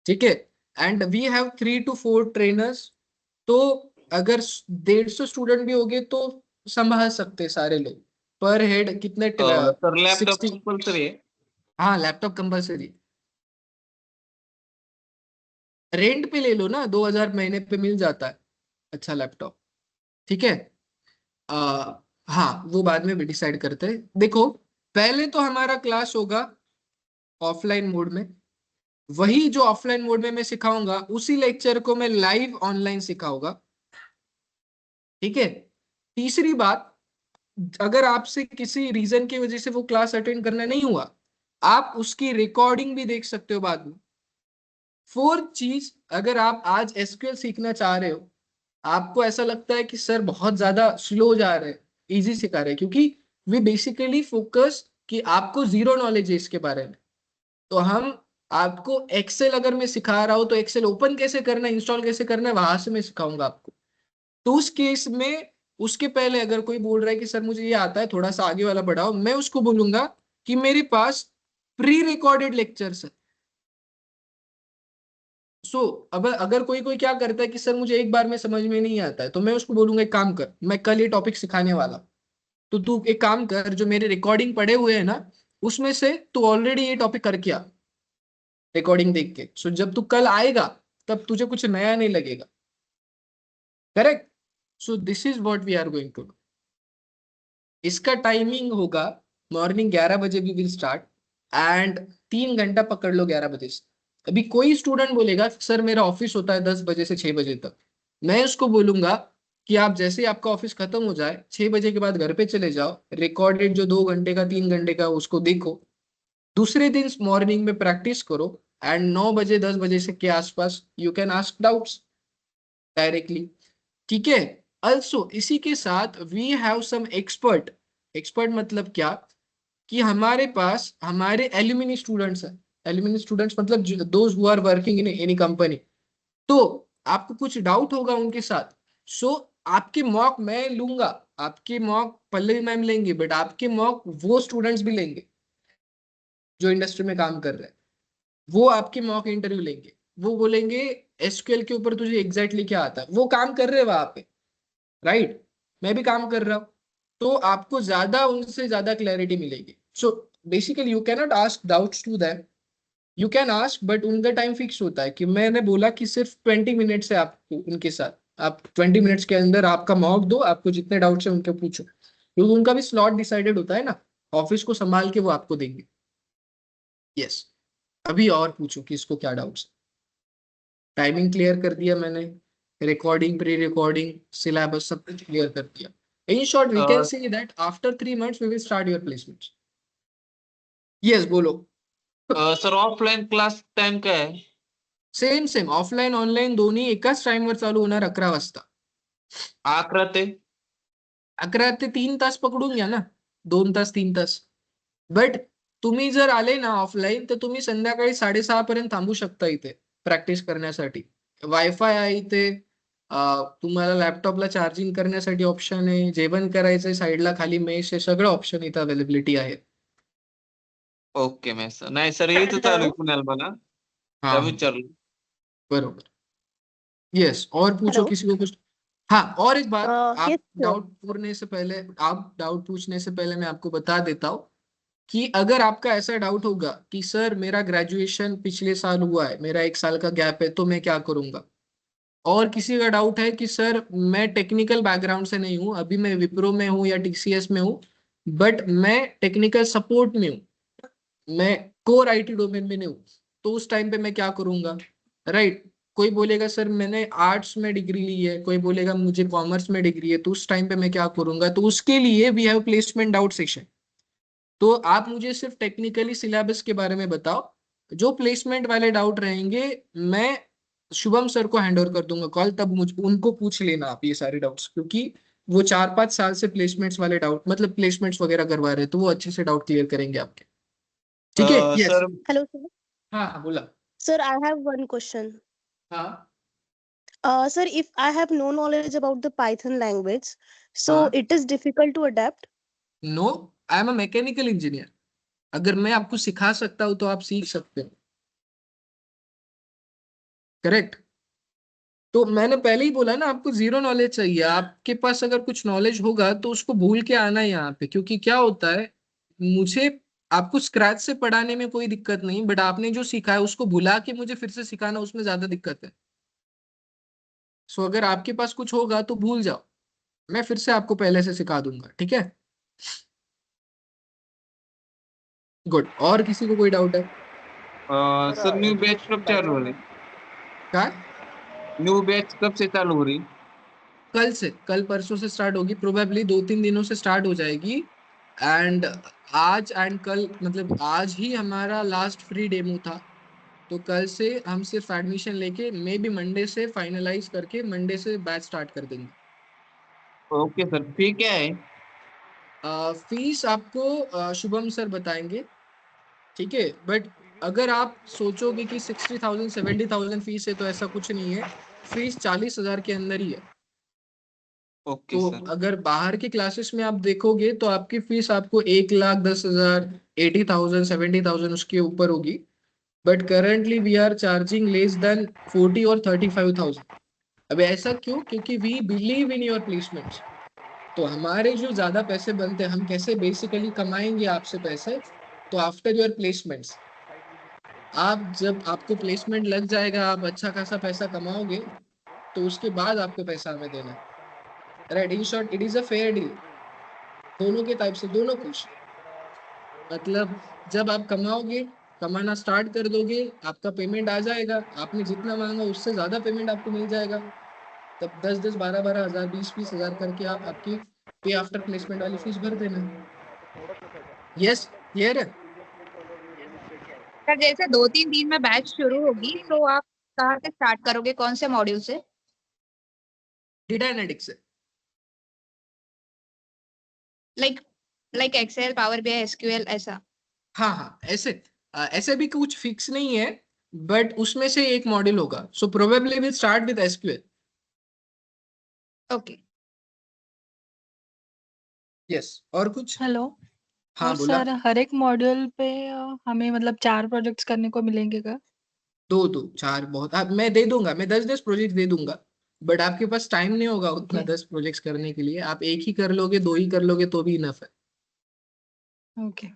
ठीक है। And we have 3 to 4 trainers. तो अगर 150 स्टूडेंट भी होंगे तो संभाल सकते सारे लोग। पर हेड कितने, सर लैपटॉप 60। कंपल्सरी है? हाँ लैपटॉप कंपलसरी। रेंट पे ले लो ना, 2000 महीने पे मिल जाता है अच्छा लैपटॉप, ठीक है। हाँ वो बाद में भी डिसाइड करते हैं। देखो पहले तो हमारा क्लास होगा ऑफलाइन मोड में, वही जो ऑफलाइन मोड में मैं सिखाऊंगा उसी लेक्चर को मैं लाइव ऑनलाइन सिखाऊंगा, ठीक है। तीसरी बात, अगर आपसे किसी रीजन की वजह से वो क्लास अटेंड करना नहीं हुआ, आप उसकी रिकॉर्डिंग भी देख सकते हो बाद में। फोर्थ चीज, अगर आप आज एसक्यूएल सीखना चाह रहे हो, आपको ऐसा लगता है कि सर बहुत ज्यादा स्लो जा रहे हैं, इजी सिखा रहे हैं, क्योंकि वी बेसिकली फोकस कि आपको जीरो नॉलेज है इसके बारे में। तो हम आपको एक्सेल अगर मैं सिखा रहा हूं तो एक्सेल ओपन कैसे करना है, इंस्टॉल कैसे करना है, वहां से मैं सिखाऊंगा आपको। तो उस केस में उसके पहले अगर कोई बोल रहा है कि सर मुझे ये आता है, थोड़ा सा आगे वाला बढ़ाओ, मैं उसको बोलूंगा कि मेरे पास प्री रिकॉर्डेड लेक्चर्स है। सो अब अगर कोई कोई क्या करता है कि सर मुझे एक बार में समझ में नहीं आता है, तो मैं उसको बोलूंगा एक काम कर, मैं कल ये टॉपिक सिखाने वाला हूं, तो तू एक काम कर, जो मेरे रिकॉर्डिंग पड़े हुए हैं ना, उसमें से तू ऑलरेडी ये टॉपिक करके आ रिकॉर्डिंग देख के। सो जब तू कल आएगा तब तुझे कुछ नया नहीं लगेगा, correct. So this is what we are going to do. इसका टाइमिंग होगा मॉर्निंग 11 बजे भी विल स्टार्ट, एंड 3 घंटा पकड़ लो 11 बजे से। अभी कोई स्टूडेंट बोलेगा सर मेरा ऑफिस होता है 10 बजे से 6 बजे तक, मैं उसको बोलूंगा कि आप जैसे ही आपका ऑफिस खत्म हो जाए 6 बजे के बाद घर पे चले जाओ, रिकॉर्डेड जो 2 घंटे का 3 घंटे का उसको देखो, दूसरे दिन मॉर्निंग में प्रैक्टिस करो, एंड 9 बजे 10 बजे से के आसपास you can ask doubts directly, ठीक है। अल्सो इसी के साथ we have some expert. Expert मतलब क्या, कि हमारे पास हमारे एल्यूमिनी स्टूडेंट्स हैं। एल्यूमिनी स्टूडेंट्स मतलब those who are working in any company. तो आपको कुछ डाउट होगा उनके साथ, सो आपके मॉक मैं लूंगा, आपके मॉक पल्लवी मैम लेंगे, बट आपके मॉक वो स्टूडेंट्स भी लेंगे जो इंडस्ट्री में काम कर रहे हैं। वो आपके मॉक इंटरव्यू लेंगे, वो बोलेंगे एसक्यूएल के ऊपर तुझे एग्जैक्टली क्या आता है, वो काम कर रहे हैं वहां पे, राइट। मैं भी काम कर रहा हूँ, तो आपको ज्यादा उनसे ज्यादा क्लैरिटी मिलेगी। So basically you cannot ask doubts to them, you can ask, but उनका टाइम फिक्स होता है कि मैंने बोला कि सिर्फ 20 मिनट्स है आपको उनके साथ, आप 20 मिनट्स के अंदर आपका मॉक दो, आपको जितने डाउट्स है उनके पूछो, क्योंकि उनका भी स्लॉट डिसाइडेड होता है ना, ऑफिस को संभाल के वो आपको देंगे। यस, अभी और पूछो कि इसको क्या डाउट्स। टाइमिंग क्लियर कर दिया मैंने, रिकॉर्डिंग प्री रिकॉर्डिंग सिलेबस सब कुछ क्लियर कर दिया। In short we can say that after 3 months we will start your placements. Yes बोलो। सर ऑफलाईन क्लास टाइम काय आहे? सेम सेम ऑफलाईन ऑनलाईन दोन्ही एकाच टाइमवर चालू होणार, 11 वाजता। 11 ते 11 ते 3 तास पकडून घ्या ना, 2 तास 3 तास। बट तुम्ही जर आले ना ऑफलाईन, तर तुम्ही संध्याकाळी 6:30 पर्यंत थांबू शकता इथे प्रॅक्टिस करण्यासाठी। वायफाय आहे इथे, तुम्हाला लॅपटॉपला चार्जिंग करण्यासाठी ऑप्शन आहे, जेवण करायचंय साईडला खाली मेस आहे, सगळं ऑप्शन इथं अवेलेबिलिटी आहे। Okay ma'am sir. नाही सर इथं चालू आहे पुण्याला मला, त्या हाँ विचारलं. बरोबर। यस, और पूछो हेलो। किसी को कुछ। हाँ और एक बात, यस आप सर। डाउट पूछने से पहले, आप डाउट पूछने से पहले मैं आपको बता देता हूँ कि अगर आपका ऐसा डाउट होगा कि सर मेरा ग्रेजुएशन पिछले साल हुआ है, मेरा 1 साल का गैप है, तो मैं क्या करूंगा, और किसी का डाउट है कि सर मैं टेक्निकल बैकग्राउंड से नहीं हूँ, अभी मैं विप्रो में हूँ या टीसीएस में हूँ, बट मैं टेक्निकल सपोर्ट में हूँ, मैं कोर आईटी डोमेन में नहीं हूँ, तो उस टाइम पे मैं क्या करूंगा, राइट। कोई बोलेगा सर मैंने आर्ट्स में डिग्री ली है, कोई बोलेगा मुझे कॉमर्स में डिग्री है, तो उस टाइम पे मैं क्या करूंगा, तो उसके लिए we have placement doubt section. तो आप मुझे सिर्फ टेक्निकली सिलेबस के बारे में बताओ, जो प्लेसमेंट वाले डाउट रहेंगे मैं शुभम सर को हैंड ओवर कर दूंगा कॉल, तब मुझ उनको पूछ लेना आप ये सारे डाउट्स, क्योंकि वो 4-5 साल से प्लेसमेंट्स वाले डाउट मतलब प्लेसमेंट्स वगैरह करवा रहे हैं, तो वो अच्छे से डाउट क्लियर करेंगे आपके, ठीक है। Yes sir hello sir. हाँ हाँ बोला। Sir I have one question. हाँ Sir, if I have no knowledge about the Python language, so हाँ it is difficult to adapt. No, I am a mechanical engineer. अगर मैं आपको सिखा सकता हूँ तो आप सीख सकते हो, करेक्ट। तो मैंने पहले ही बोला ना, आपको जीरो नॉलेज चाहिए। आपके पास अगर कुछ नॉलेज होगा तो उसको भूल के आना है यहाँ पे, क्योंकि क्या होता है, मुझे आपको स्क्रैच से पढ़ाने में कोई दिक्कत नहीं, बट आपने जो सीखा है उसको भुला के मुझे फिर से सिखाना, उसमें ज्यादा दिक्कत है। सो अगर आपके पास कुछ होगा तो भूल जाओ, मैं फिर से आपको पहले से सिखा दूंगा, ठीक है। गुड। और किसी को कोई डाउट है? सर न्यू बैच कब चालू हो रही? क्या? न्यू बैच कब से चालू हो रही? कल से, कल परसों से स्टार्ट होगी, प्रोबेबली 2-3 दिनों से स्टार्ट हो जाएगी। एंड आज एंड कल, मतलब आज ही हमारा लास्ट फ्री डेमो था, तो कल से हम सिर्फ एडमिशन लेके मे बी मंडे से फाइनलाइज करके मंडे से बैच स्टार्ट कर देंगे। ओके सर, फी क्या है? फीस आपको शुभम सर बताएंगे, ठीक है। बट अगर आप सोचोगे कि 60,000 70,000 फीस है, तो ऐसा कुछ नहीं है। फीस 40,000 के अंदर ही है। ओके तो सर। अगर बाहर के क्लासेस में आप देखोगे तो आपकी फीस आपको 1,10,000, 80,000, 70,000 उसके ऊपर होगी। But currently we are charging less than 40 और 35,000। अब ऐसा क्यों? क्योंकि we believe in your placements. तो हमारे जो ज्यादा पैसे बनते हैं, हम कैसे बेसिकली कमाएंगे आपसे पैसे, तो आफ्टर योर प्लेसमेंट्स, आप जब आपको प्लेसमेंट लग जाएगा, आप अच्छा खासा पैसा कमाओगे, तो उसके बाद आपको पैसा हमें देना है, right. In short it is a fair deal, दोनों के टाइप से दोनों खुश। मतलब जब आप कमाओगे, कमाना स्टार्ट कर दोगे, आपका पेमेंट आ जाएगा, आपने जितना मांगा उससे ज्यादा पेमेंट आपको मिल जाएगा। तब 10-10, 12-12 हजार, 20-20 हजार करके आप आपकी पे आफ्टर प्लेसमेंट वाली फीस भर देना। यस, क्लियर है? सर जैसे 2-3 दिन में बैच शुरू होगी तो आप कहाँ से स्टार्ट करोगे, कौन से मॉड्यूल से? डेटा एनालिटिक्स से। Like like Excel, Power BI, SQL ऐसा? हाँ हाँ, ऐसे ऐसे भी कुछ फिक्स नहीं है, बट उसमें से एक मॉड्यूल होगा। So probably will start with SQL. Okay. Yes, और कुछ? हेलो। हाँ और बोला। सर हर एक मॉड्यूल पे हमें मतलब 4 प्रोजेक्ट्स करने को मिलेंगे क्या? 2-2 4 बहुत, मैं दे दूंगा, मैं 10-10 प्रोजेक्ट दे दूंगा। बट आपके पास टाइम नहीं होगा उतना 10 प्रोजेक्ट्स करने के लिए। आप एक ही कर लोगे, 2 ही कर लोगे तो भी इनफ है। ओके।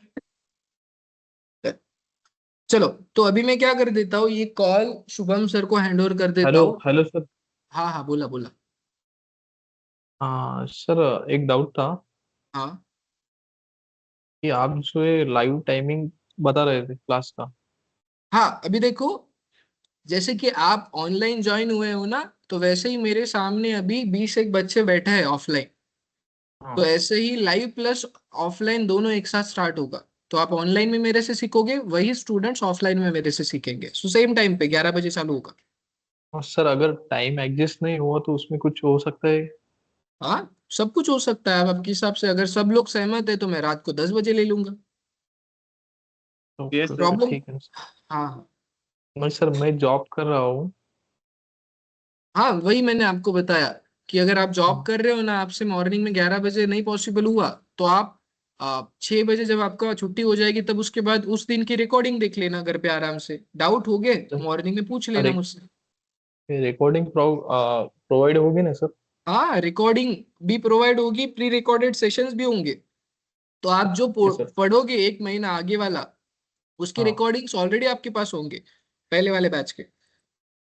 चलो, तो अभी मैं क्या कर देता हूँ, ये कॉल शुभम सर को हैंड ओवर कर देता हेलो हूँ। Hello sir. हाँ हाँ, बोला बोला। हाँ सर, एक डाउट था हाँ कि आप जो ये लाइव टाइमिंग बता रहे थे क्लास का। हाँ, अभी देखो, जैसे कि आप ऑनलाइन ज्वाइन हुए हो ना, तो वैसे ही मेरे सामने अभी 20 एक बच्चे बैठे हैं ऑफलाइन। तो हाँ ऐसे ही लाइव प्लस ऑफलाइन दोनों एक साथ स्टार्ट होगा। तो आप ऑनलाइन में मेरे से सीखोगे, वही स्टूडेंट्स ऑफलाइन में मेरे से सीखेंगे। सो सेम टाइम पे 11 बजे चालू होगा। और सर अगर टाइम एडजस्ट नहीं हुआ तो उसमें कुछ हो सकता है? हाँ, सब कुछ हो सकता है। अब आपके हिसाब से अगर सब लोग सहमत है तो मैं रात को 10 बजे ले लूंगा। Yes okay sir. Sir, problem? ठीक है। हाँ नहीं सर, मैं जॉब कर रहा हूँ। हाँ, वही मैंने आपको बताया कि अगर आप जॉब हाँ। कर रहे हो ना, आपसे मॉर्निंग में 11 बजे नहीं पॉसिबल हुआ, तो आप 6 बजे जब आपका छुट्टी हो जाएगी, तब उसके बाद उस दिन की रिकॉर्डिंग देख लेना घर पे आराम से। डाउट हो गए तो मॉर्निंग में पूछ लेना अरे, मुझसे। रिकॉर्डिंग प्रोवाइड होगी ना सर? हाँ, रिकॉर्डिंग भी प्रोवाइड होगी, प्री रिकॉर्डेड सेशंस भी होंगे। तो आप जो ओके सर। पढ़ोगे एक महीना आगे वाला, उसके हाँ। रिकॉर्डिंग्स ऑलरेडी आपके पास होंगे, पहले वाले बैच के।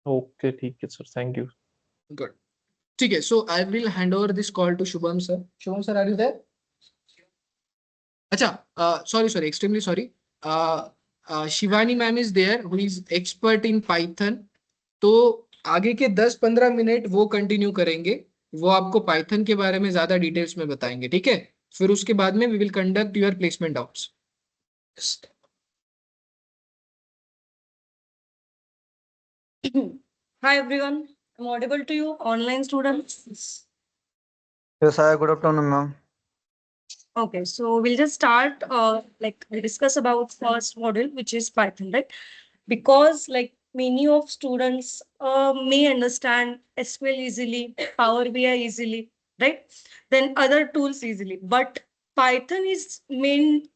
ओके ठीक है सर, थैंक यू। गुड। ठीक है, so I will hand over this call to Shubham sir. Shubham sir, are you there? अच्छा, sorry sorry, extremely sorry. Shivani ma'am is there, who is expert in Python. तो आगे के 10-15 minute वो continue करेंगे। वो आपको पाइथन के बारे में ज्यादा डिटेल्स में बताएंगे, ठीक है। फिर उसके बाद में we will conduct your placement doubts. Hi everyone, I'm audible to you, online students. Yes, hi, good afternoon, ma'am. Okay, so we'll just start. We'll discuss about first module, which is Python, right? Because like many of students may understand SQL easily, Power BI easily, right? Then other tools easily. But Python is main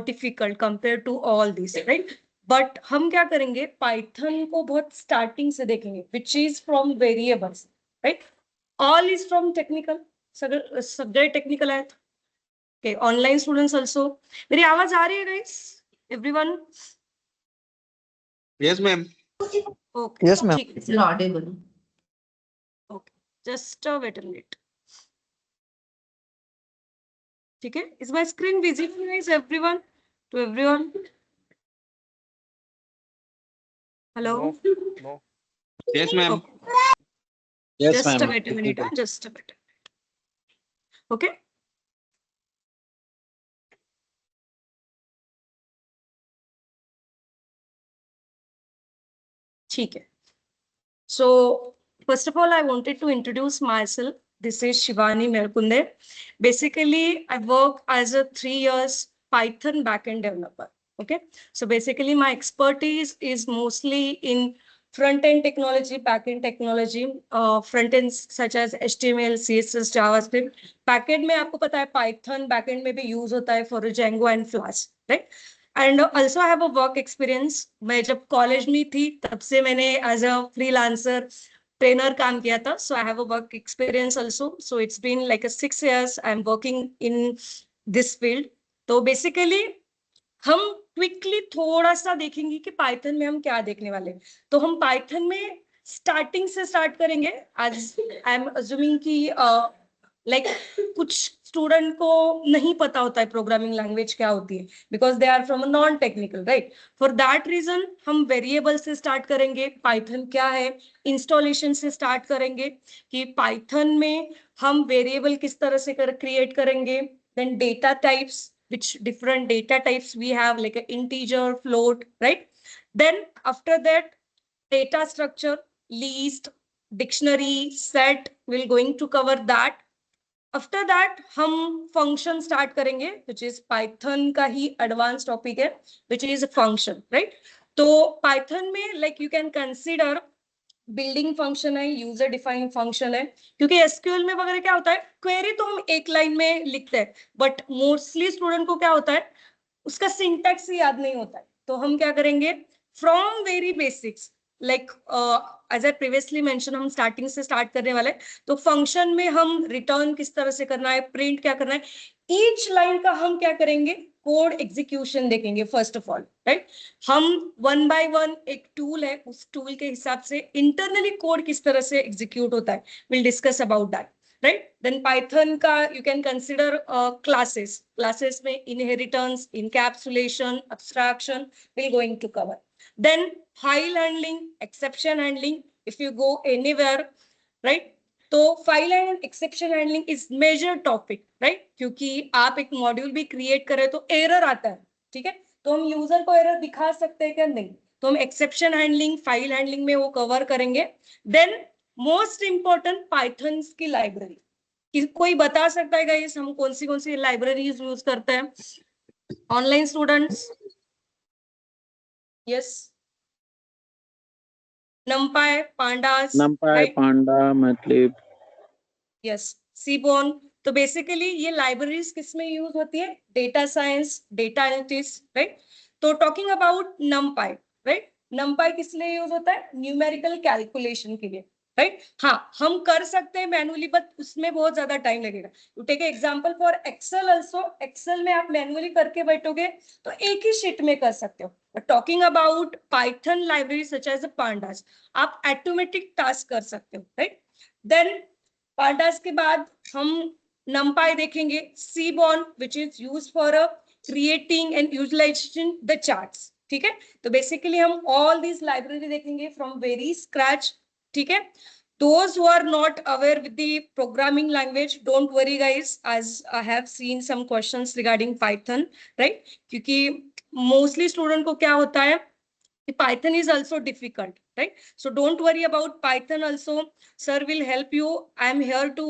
difficult compared to all these, right? But हम क्या करेंगे? Python को बहुत starting से देखेंगे, which is from variables, right? All is from technical. Subject technical है. Okay, online students also. मेरी आवाज आ रही है guys? Everyone? Yes, ma'am. Okay. Yes, ma'am. ठीक है. Audible. Okay. Just wait a minute. ठीक है? Is my screen visible guys? Everyone? To everyone? Hello? No. Yes, ma'am. Okay. Yes, Just ma'am. wait a minute. Just a minute. Okay. ठीक है. So, first of all, I wanted to introduce myself. This is Shivani Merkunde. Basically, I work as a 3 years Python backend developer. Okay. So basically, my expertise is mostly in front-end technology, back-end technology, front-ends such as HTML, CSS, JavaScript. Back-end में आपको पता है Python, back-end में भी use होता है for Django and Flask, right? And also I have a work experience. मैं जब college में थी तब से मैंने as a freelancer trainer काम किया था. So I have a work experience also. So it's been like a 6 years I'm working in this field. तो basically हम क्विकली थोड़ा सा देखेंगे कि पाइथन में हम क्या देखने वाले हैं. तो हम पाइथन में स्टार्टिंग से स्टार्ट करेंगे. आज आई एम अज्यूमिंग कि लाइक कुछ स्टूडेंट को नहीं पता होता है प्रोग्रामिंग लैंग्वेज क्या होती है, because they are from non technical, right. For that reason हम वेरिएबल से स्टार्ट करेंगे. पाइथन क्या है, इंस्टॉलेशन से स्टार्ट करेंगे कि पाइथन में हम वेरिएबल किस तरह से क्रिएट करेंगे. Then data types, which different data types we have, like an integer, float, right? Then after that, data structure, list, dictionary, set, we're going to cover that. After that, हम function start करेंगे, which is Python का ही advanced topic है, which is function, right? तो Python में like you can consider building function है, user defined function है. क्योंकि SQL में वगैरह क्या होता है, क्वेरी तो हम एक लाइन में लिखते हैं, बट मोस्टली स्टूडेंट को क्या होता है, उसका सिंटैक्स याद नहीं होता है. तो हम क्या करेंगे, from very basics, like as I previously mention, हम स्टार्टिंग से स्टार्ट करने वाले. तो फंक्शन में हम रिटर्न किस तरह से करना है, प्रिंट क्या करना है, ईच लाइन का हम क्या करेंगे, कोड एग्जीक्यूशन देखेंगे फर्स्ट ऑफ ऑल, राइट. हम 1 by 1 एक टूल है, उस टूल के हिसाब से इंटरनली कोड किस तरह से एग्जीक्यूट होता है, will discuss about that, right. Then Python का you can consider classes. Classes में inheritance, encapsulation, abstraction will going to cover. Then file handling, exception handling, if you go anywhere, right. तो file and exception handling is major topic, right. क्योंकि आप एक module भी create करें तो error आता है, ठीक है. तो हम यूजर को एरर दिखा सकते हैं क्या, नहीं. तो हम एक्सेप्शन हैंडलिंग, फाइल हैंडलिंग में वो कवर करेंगे. देन मोस्ट इंपॉर्टेंट पाइथन की लाइब्रेरी. कोई बता सकता है गाइस हम कौन सी लाइब्रेरीज यूज करते हैं, online students? Yes, numpy, pandas, numpy, right? panda, matplotlib. Yes, seaborn. तो बेसिकली ये लाइब्रेरीज किसमें यूज होती है, data science, data analytics, right. तो talking about numpy, right. numpy किस लिए यूज होता है, न्यूमेरिकल कैलकुलेशन के लिए, राइट. हाँ, हम कर सकते हैं मैनुअली, बट उसमें बहुत ज्यादा टाइम लगेगा. You take example for Excel also. Excel में आप मैनुअली करके बैठोगे तो एक ही शीट में कर सकते हो. But talking about Python library such as pandas, आप ऑटोमेटिक टास्क कर सकते हो, राइट. देन पांडास के बाद हम numpy देखेंगे. Seaborn which is used for creating and utilization the charts, ठीक है. तो बेसिकली हम ऑल दिस लाइब्रेरी देखेंगे फ्रॉम वेरी स्क्रैच, ठीक है. Those who are not aware with the programming language, don't worry guys, as I have seen some questions regarding Python, right. क्योंकि mostly student को क्या होता है, Python is also difficult, right. So don't worry about Python also. Sir will help you. I am here to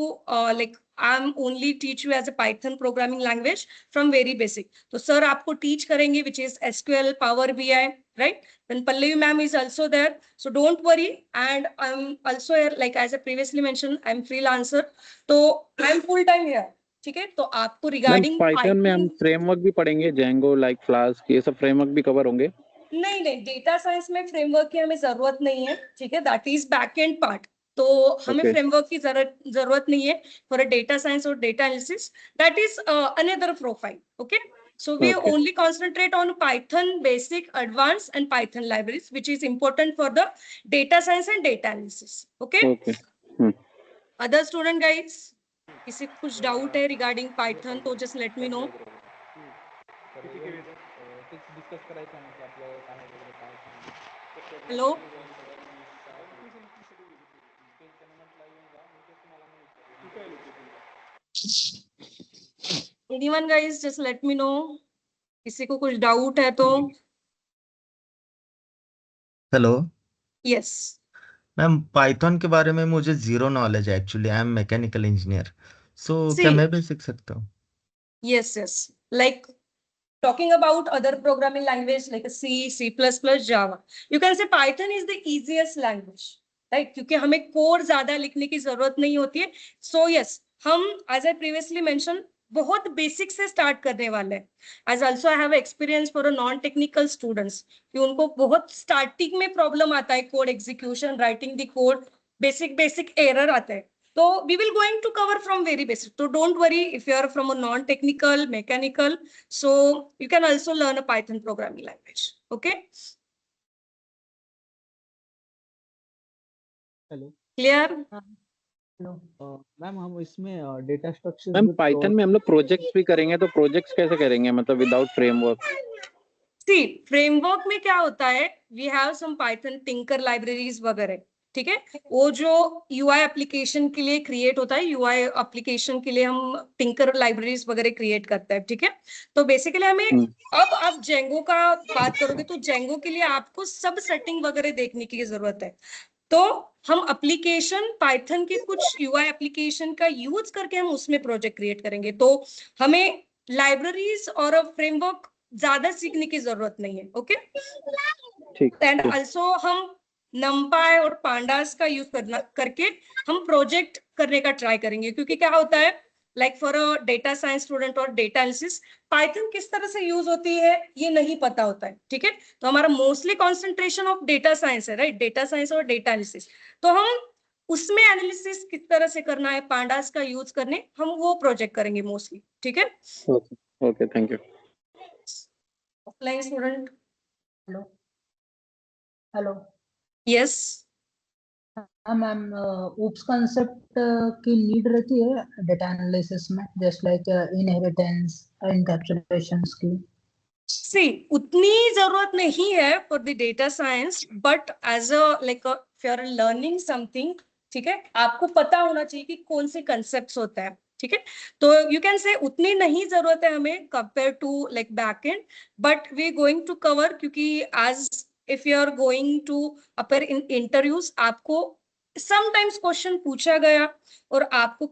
like I am only teach you as a Python programming language from very basic. तो sir आपको teach करेंगे which is SQL, Power BI, right? Then Pallavi ma'am is also there, so don't worry. And I'm also here, like as I previously mentioned, I'm freelancer, so I'm full time here. ठीक है, तो आपको regarding Python में हम framework भी पढ़ेंगे, Django, like flask, ये सब फ्रेमवर्क भी कवर होंगे? नहीं नहीं, डेटा साइंस में फ्रेमवर्क की हमें जरूरत नहीं है. ठीक है, that is back and part. तो हमें Okay. फ्रेमवर्क की जरूरत नहीं है फॉर अ डेटा साइंस और data analysis. That is another profile. Okay, so we Okay. only concentrate on Python basic, advanced and Python libraries, which is important for the data science and data analysis. Okay. Okay. Other student guys, किसी को कुछ doubt है regarding Python तो just let me know. Hello, anyone guys, just let me know. किसी को कुछ doubt है तो. Hello yes. मैम, पाइथन के बारे में मुझे जीरो नॉलेज है actually. I am mechanical engineer. So क्या मैं भी सीख सकता हूँ? Yes, yes. Like talking about other programming language like C, C++, Java, you can say Python is the easiest language, right? क्योंकि हमें कोड ज्यादा लिखने की जरूरत नहीं होती है. So yes, हम as I previously mentioned बहुत बेसिक से स्टार्ट करने वाले हैं. As also I have experience for a non-technical students कि उनको बहुत स्टार्टिंग में प्रॉब्लम आता है code execution, writing the code, basic error आता है. So we will going to cover from very basic. So don't worry if you are from a non-technical, mechanical. So you can also learn a Python programming language. Okay. Hello. Clear? Hello ma'am, हम इसमें data structure ma'am Python में हम लोग projects भी करेंगे, तो projects कैसे करेंगे, मतलब विदाउट फ्रेमवर्क? See, फ्रेमवर्क में क्या होता है, we have some Python Tinker libraries वगैरह. ठीक है, वो जो UI एप्लीकेशन के लिए क्रिएट होता है, UI एप्लीकेशन के लिए हम टिंकर लाइब्रेरीज वगैरह क्रिएट करते हैं. ठीक है, तो बेसिकली हमें अब आप जेंगो का बात करोगे तो जेंगो के लिए आपको सब सेटिंग वगैरह देखने की जरूरत है. तो हम एप्लीकेशन पाइथन के कुछ UI एप्लीकेशन का यूज करके हम उसमें प्रोजेक्ट क्रिएट करेंगे. तो हमें लाइब्रेरीज और फ्रेमवर्क ज्यादा सीखने की जरूरत नहीं है. ओके, एंड ऑल्सो हम नंपाई और पांडास का यूज करके हम प्रोजेक्ट करने का ट्राई करेंगे. क्योंकि क्या होता है, like for a data science student और डेटा एनालिसिस पाइथन किस तरह से यूज होती है ये नहीं पता होता है. ठीक है, तो हमारा mostly concentration of data science है, राइट? डेटा साइंस और डेटा एनालिसिस. तो हम उसमें एनालिसिस किस तरह से करना है, पांडास का यूज करने, हम वो प्रोजेक्ट करेंगे मोस्टली. ठीक है. Okay, thank you. Offline student. Hello. Hello. Yes ma'am, oops concept की नीड रहती है डेटा एनालिसिस में, जस्ट लाइक इनहेरिटेंस, एनकैप्सुलेशंस की? सी, उतनी जरूरत नहीं है for the data science, but as a like if you are learning something, ठीक है, आपको पता होना चाहिए कि कौन से कंसेप्ट्स होते हैं. ठीक है, तो यू कैन से उतनी नहीं जरूरत है हमें compare to like back end, but we going to cover. क्योंकि as if you are going to appear in interviews, आपको समटाइम्स क्वेश्चन पूछा गया और आपको